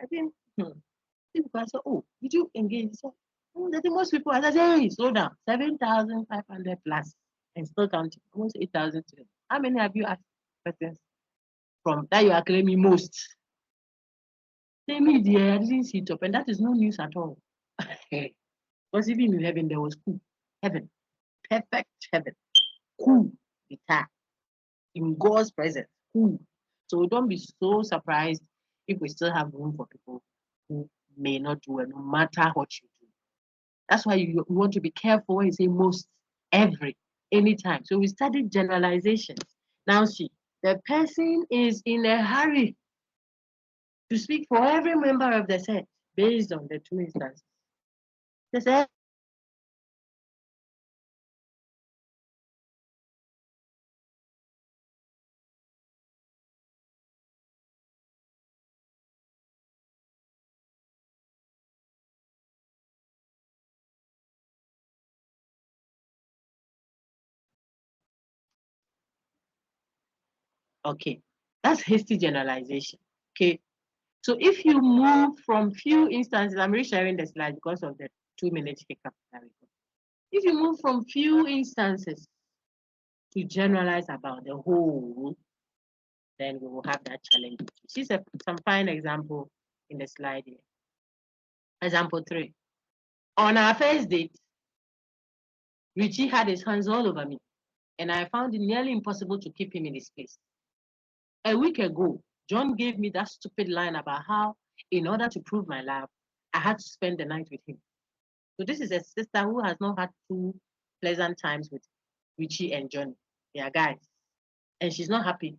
I think people can say, oh, did you engage? So, I think most people, as I say, hey, slow down, 7,500 plus and still counting, almost 8,000 students. How many have you asked questions from that you are claiming most? Say me, dear, I didn't see it up, and that is no news at all. Because even in heaven, there was cool. Heaven, perfect heaven, cool, guitar, in God's presence, cool. So don't be so surprised if we still have room for people who may not do it, no matter what you do. That's why you want to be careful when you say most, every, anytime. So we studied generalizations. Now see, the person is in a hurry to speak for every member of the set based on the 2 instances. They say, okay, that's hasty generalization. Okay. So if you move from few instances, I'm resharing the slide because of the 2-minute hiccup. If you move from few instances to generalize about the whole, then we will have that challenge. See some fine example in the slide here. Example 3. On our first date, Richie had his hands all over me, and I found it nearly impossible to keep him in his place. A week ago, John gave me that stupid line about how, in order to prove my love, I had to spend the night with him. So this is a sister who has not had 2 pleasant times with Richie and Johnny. They are guys. And she's not happy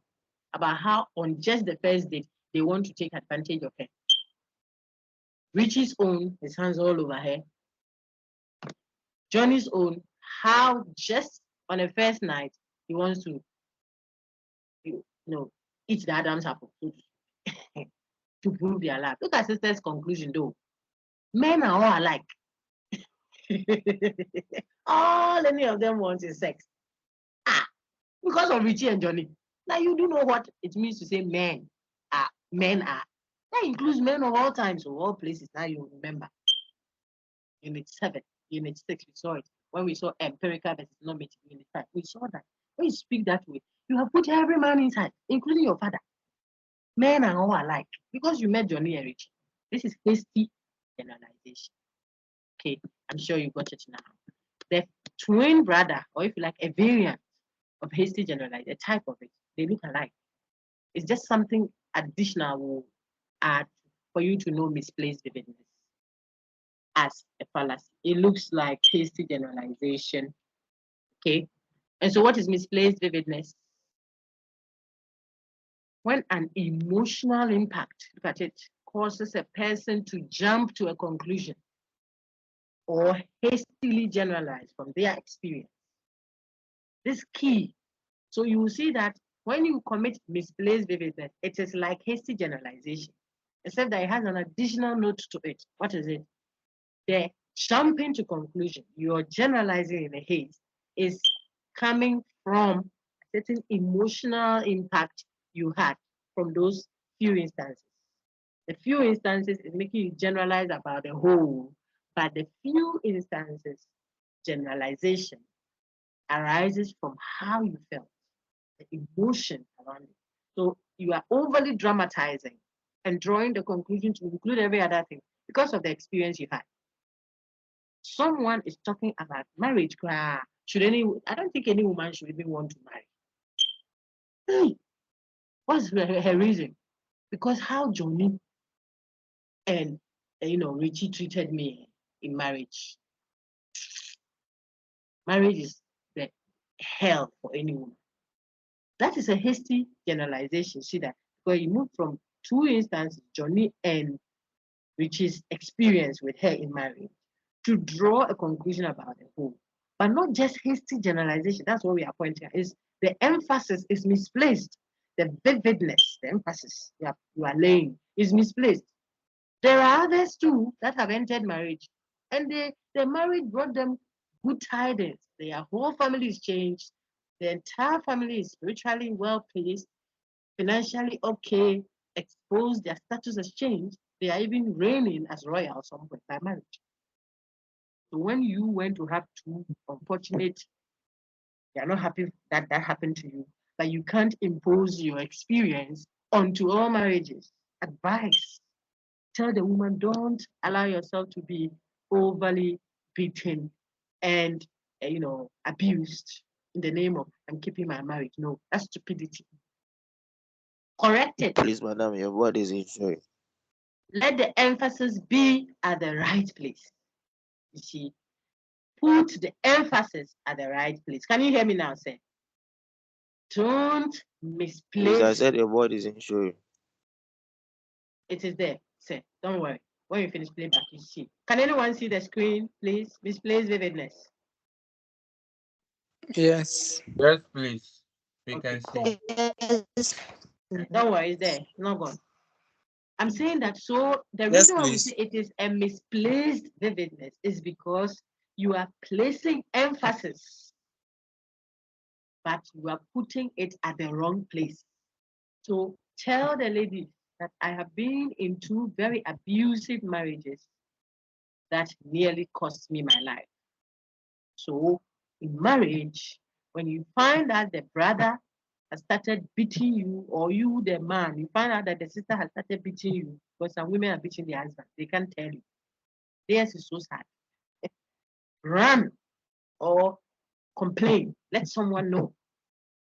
about how on just the first date, they want to take advantage of her. Richie's own, his hands all over her. Johnny's own, how just on the first night, he wants to, eat the Adam's apple to prove their love. Look at sister's conclusion though. Men are all alike. All any of them want is sex. Because of Richie and Johnny. Now you do know what it means to say men are. Men are. That includes men of all times, of all places. Now you remember. Unit 7, Unit 6, we saw it. When we saw empirical versus normative, Unit 5, we saw that. When you speak that way, you have put every man inside, including your father. Men are all alike. Because you met Johnny and Richie. This is hasty generalization. Okay, I'm sure you got it now. The twin brother, or if you like, a variant of hasty generalization, a type of it, they look alike. It's just something additional we'll add for you to know misplaced vividness as a fallacy. It looks like hasty generalization. Okay. And so what is misplaced vividness? When an emotional impact, look at it, causes a person to jump to a conclusion or hastily generalize from their experience This key. So you will see that when you commit misplaced vividness, it is like hasty generalization, except that it has an additional note to it. What is it? The jumping to conclusion, you're generalizing in a haste, is coming from a certain emotional impact you had from those few instances. The few instances is making you generalize about the whole, but the few instances generalization arises from how you felt, the emotion around it. So you are overly dramatizing and drawing the conclusion to include every other thing because of the experience you had. Someone is talking about marriage. Should I don't think any woman should even want to marry. Hey, what's her reason? Because how Johnny and Richie treated me in marriage. Marriage is the hell for any woman. That is a hasty generalization. See that? Because you move from two instances, Johnny and Richie's experience with her in marriage, to draw a conclusion about the whole. But not just hasty generalization. That's what we are pointing at. Is the emphasis is misplaced. The vividness, the emphasis you are laying is misplaced. There are others too that have entered marriage, and the marriage brought them good tidings. Their whole family is changed. The entire family is spiritually well placed, financially okay, exposed. Their status has changed. They are even reigning as royals somewhere by marriage. So when you went to have two unfortunate, you are not happy that that happened to you, but you can't impose your experience onto all marriages. Advice: tell the woman, don't allow yourself to be overly beaten and abused in the name of I'm keeping my marriage. No, that's stupidity. Correct it. Please, madam, your word is injury. Let the emphasis be at the right place. You see, put the emphasis at the right place. Can you hear me now, sir? Don't misplace. Please, I said your word is injury. It is there, sir. Don't worry. When you finish playback, you see. Can anyone see the screen, please? Misplaced vividness. Yes. Yes, please. We Okay, can cool. see. Don't worry, it's there. It's not gone. I'm saying that so the Yes, reason why we please. say it is a misplaced vividness is because you are placing emphasis, but you are putting it at the wrong place. So tell the lady that I have been in two very abusive marriages that nearly cost me my life. So in marriage, when you find out the brother has started beating you, or you, the man, you find out that the sister has started beating you, because some women are beating their husband, they can't tell you. Theirs is so sad. Run or complain. Let someone know.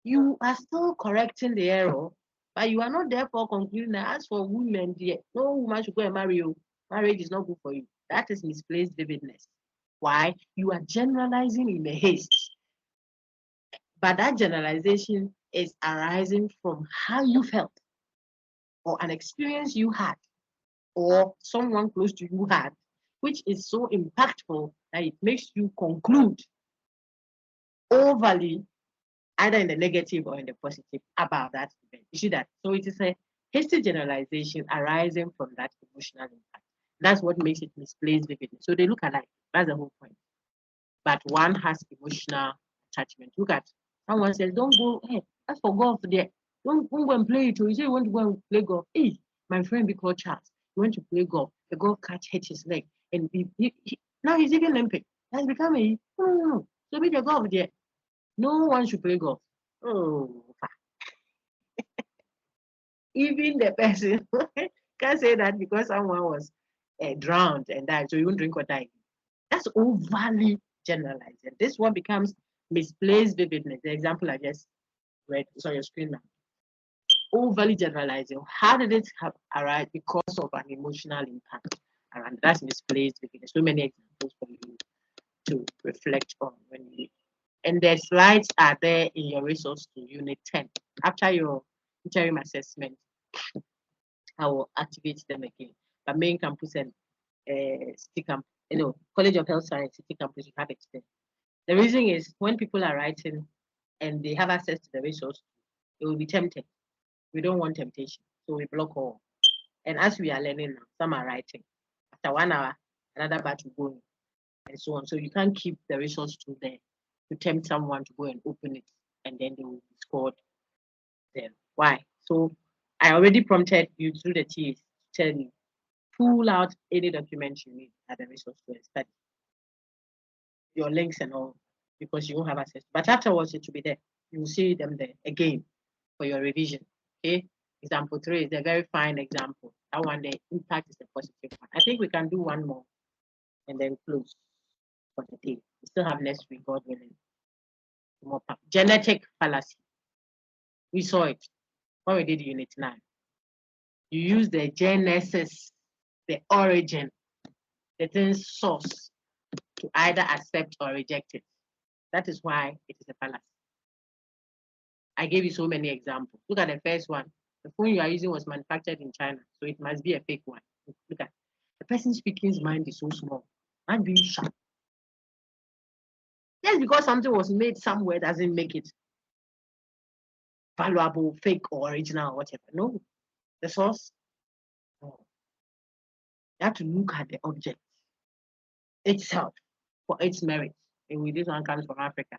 You are still correcting the error, but you are not therefore concluding that as for women, no woman should go and marry you. Marriage is not good for you. That is misplaced vividness. Why? You are generalizing in a haste. But that generalization is arising from how you felt, or an experience you had, or someone close to you had, which is so impactful that it makes you conclude overly, either in the negative or in the positive, about that event. You see that? So it is a hasty generalization arising from that emotional impact. That's what makes it misplaced vividness. So they look alike. That's the whole point. But one has emotional attachment. Look at someone says, don't go, hey, as for golf there, don't go and play it. You say you want to go and play golf. Hey, my friend Big Charles, he went to play golf. The golf catch hit his leg. And now he's even limping. That's become a no. So be the golf there. No one should play golf. Oh, even the person can say that because someone was drowned and died, so you won't drink or die. That's overly generalized. And this one becomes misplaced vividness. The example I just read is on your screen now. Overly generalizing. How did it arise? Because of an emotional impact. And that's misplaced vividness. So many examples for you to reflect on when you. And the slides are there in your resource to Unit 10. After your interim assessment, I will activate them again. But main campus and city campus, College of Health Science, city campus, you have it there. The reason is when people are writing and they have access to the resource, they will be tempted. We don't want temptation, so we block all. And as we are learning now, some are writing. After 1 hour, another batch will go in, and so on. So you can't keep the resource tool there to tempt someone to go and open it, and then they will be scored there. Why? So I already prompted you through the TAs to tell you, pull out any document you need at the resource to study your links and all, because you won't have access. But afterwards, it will be there. You will see them there again for your revision. Okay. Example 3 is a very fine example. That one, the impact is a positive one. I think we can do one more and then close for the day. We still have next week, God willing. More genetic fallacy. We saw it when we did Unit 9. You use the genesis, the origin, the thing's source, to either accept or reject it. That is why it is a fallacy. I gave you so many examples. Look at the first one. The phone you are using was manufactured in China, so it must be a fake one. Look at the person speaking's mind is so small. I'm being sharp. Just because something was made somewhere doesn't make it valuable, fake, or original, or whatever. No, the source. No. You have to look at the object itself for its merit. And with this one comes from Africa.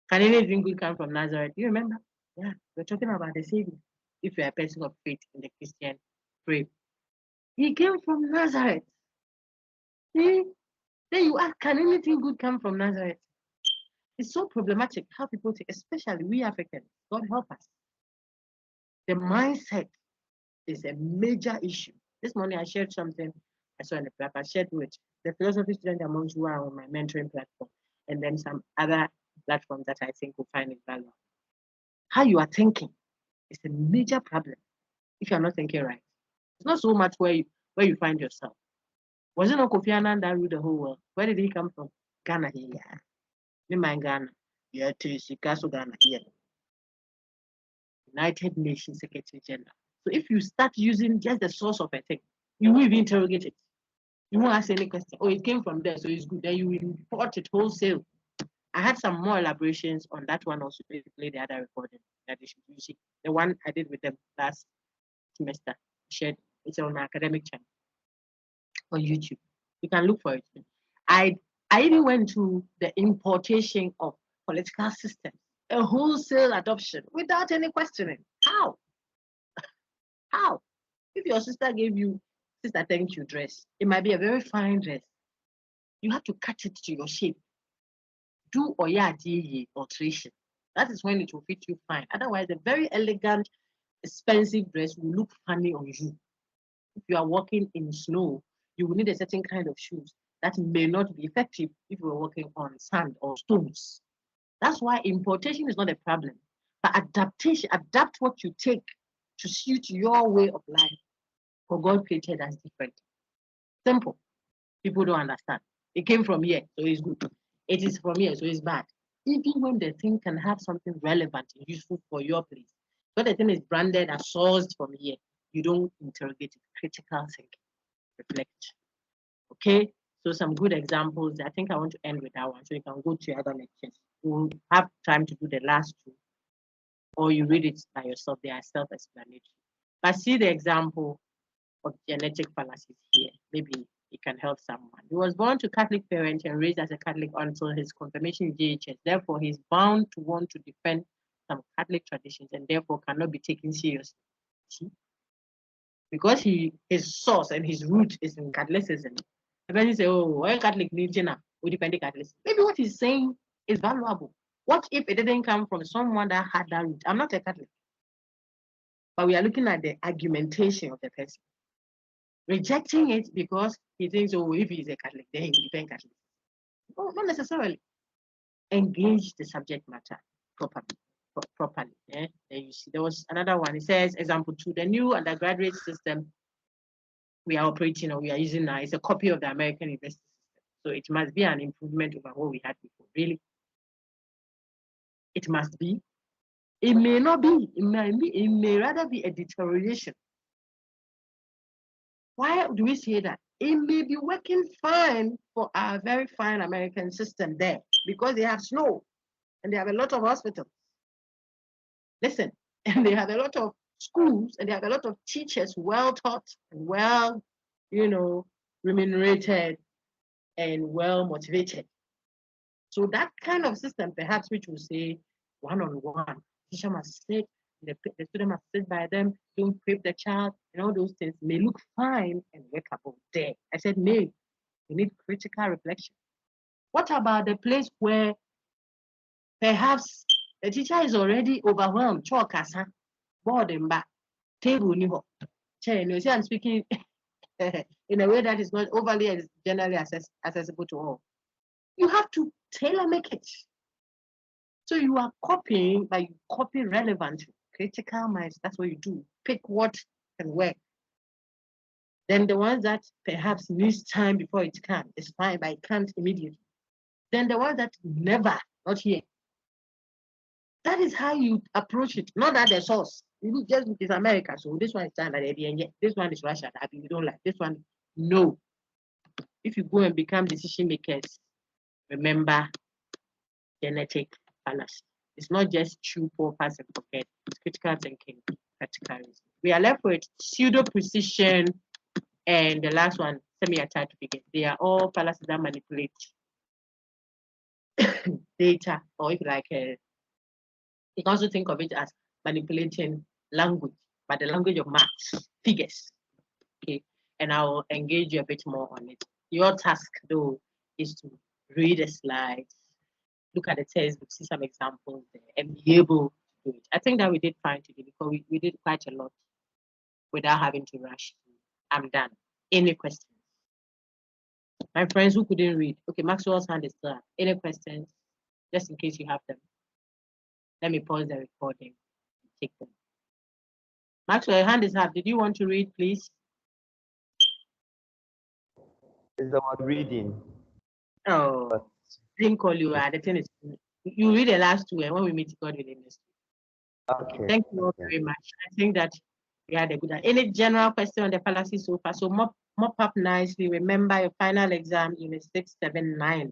Can anything good come from Nazareth? You remember? Yeah, we're talking about the Savior. If you're a person of faith in the Christian faith, he came from Nazareth. See? Then you ask, can anything good come from Nazareth? It's so problematic how people think, especially we Africans. God help us. The mindset is a major issue. This morning I shared something I saw in the platform. I shared with the philosophy student amongst who are on my mentoring platform, and then some other platforms that I think will find it valuable. How you are thinking is a major problem if you're not thinking right. It's not so much where you find yourself. Was it not Kofi Annan that ruled the whole world? Where did he come from? Ghana here. In my Ghana. Yeah, to Chicago, Ghana here. United Nations Secretary General. So if you start using just the source of a thing, you will even interrogate it. You won't ask any question. Oh, it came from there, so it's good. Then you will import it wholesale. I had some more elaborations on that one also. Play the other recording that you should use. The one I did with them last semester. Shared. It's on my academic channel on YouTube. You can look for it. I even went to the importation of political systems, a wholesale adoption without any questioning. How? How? If your sister gave you sister thank you dress, it might be a very fine dress. You have to cut it to your shape. Do oya alteration. That is when it will fit you fine. Otherwise, a very elegant, expensive dress will look funny on you. If you are walking in snow, you will need a certain kind of shoes that may not be effective if you are walking on sand or stones. That's why importation is not a problem, but adaptation, adapt what you take to suit your way of life. For God created us different. Simple. People don't understand. It came from here, so it's good. It is from here, so it's bad. Even when the thing can have something relevant and useful for your place. But the thing is branded as sourced from here, you don't interrogate it. Critical thinking, reflect. Okay, so some good examples. I think I want to end with that one, so you can go to your other lectures. We'll have time to do the last two, or you read it by yourself. They are self-explanatory. But see the example of genetic fallacies here. Maybe it can help someone. He was born to Catholic parents and raised as a Catholic until his confirmation in JHS. Therefore, he's bound to want to defend some Catholic traditions and therefore cannot be taken seriously. See? Because his source and his root is in Catholicism. And then he say, oh, why Catholic religion we depend on Catholicism. Maybe what he's saying is valuable. What if it didn't come from someone that had that root? I'm not a Catholic. But we are looking at the argumentation of the person. Rejecting it because he thinks, oh, if he's a Catholic, then he will defend Catholic. No, not necessarily. Engage the subject matter properly. Yeah? Then you see, there was another one. It says, example 2, the new undergraduate system we are operating or we are using now is a copy of the American university system. So it must be an improvement over what we had before. Really? It must be. It may not be. It may rather be a deterioration. Why do we say that? It may be working fine for our very fine American system there because they have snow and they have a lot of hospitals. Listen, and they have a lot of schools and they have a lot of teachers well taught and well, remunerated and well motivated. So that kind of system, perhaps, which will say one-on-one, teacher must sit, the student must sit by them, don't crib the child, and all those things may look fine and workable there. I said, no, we need critical reflection. What about the place where perhaps the teacher is already overwhelmed, board and back, table, you see, I'm speaking in a way that is not overly generally accessible to all. You have to tailor make it. So you are copying, but you copy relevant, critical minds. That's what you do. Pick what can work. Then the ones that perhaps needs time before it can, is fine, but it can't immediately. Then the ones that never, not here. That is how you approach it. Not that the source. You just is America, so this one is China, this one is Russia. You don't like this one. No. If you go and become decision makers, remember genetic fallacy. It's not just true, poor, pass, and forget. It's critical thinking, practical reasoning. We are left with pseudo precision, and the last one, semi-attached figures. They are all fallacies that manipulate data, or if you like, you can also think of it as manipulating language, but the language of maths, figures. Okay, and I'll engage you a bit more on it. Your task, though, is to read the slides, look at the textbook, see some examples there, and be able to do it. I think that we did fine today because we did quite a lot without having to rush. I'm done. Any questions? My friends who couldn't read. Okay, Maxwell's hand is still up. Any questions? Just in case you have them. Let me pause the recording and take them. Maxwell, your hand is up. Did you want to read, please? It's about reading. Oh, I didn't call you. The thing is, you read the last two, and when we meet, God willing, next week. Okay. Thank you all very much. I think that we had a good. Any general question on the fallacy so far? So mop up nicely. Remember your final exam, Unit 6, 7, 9.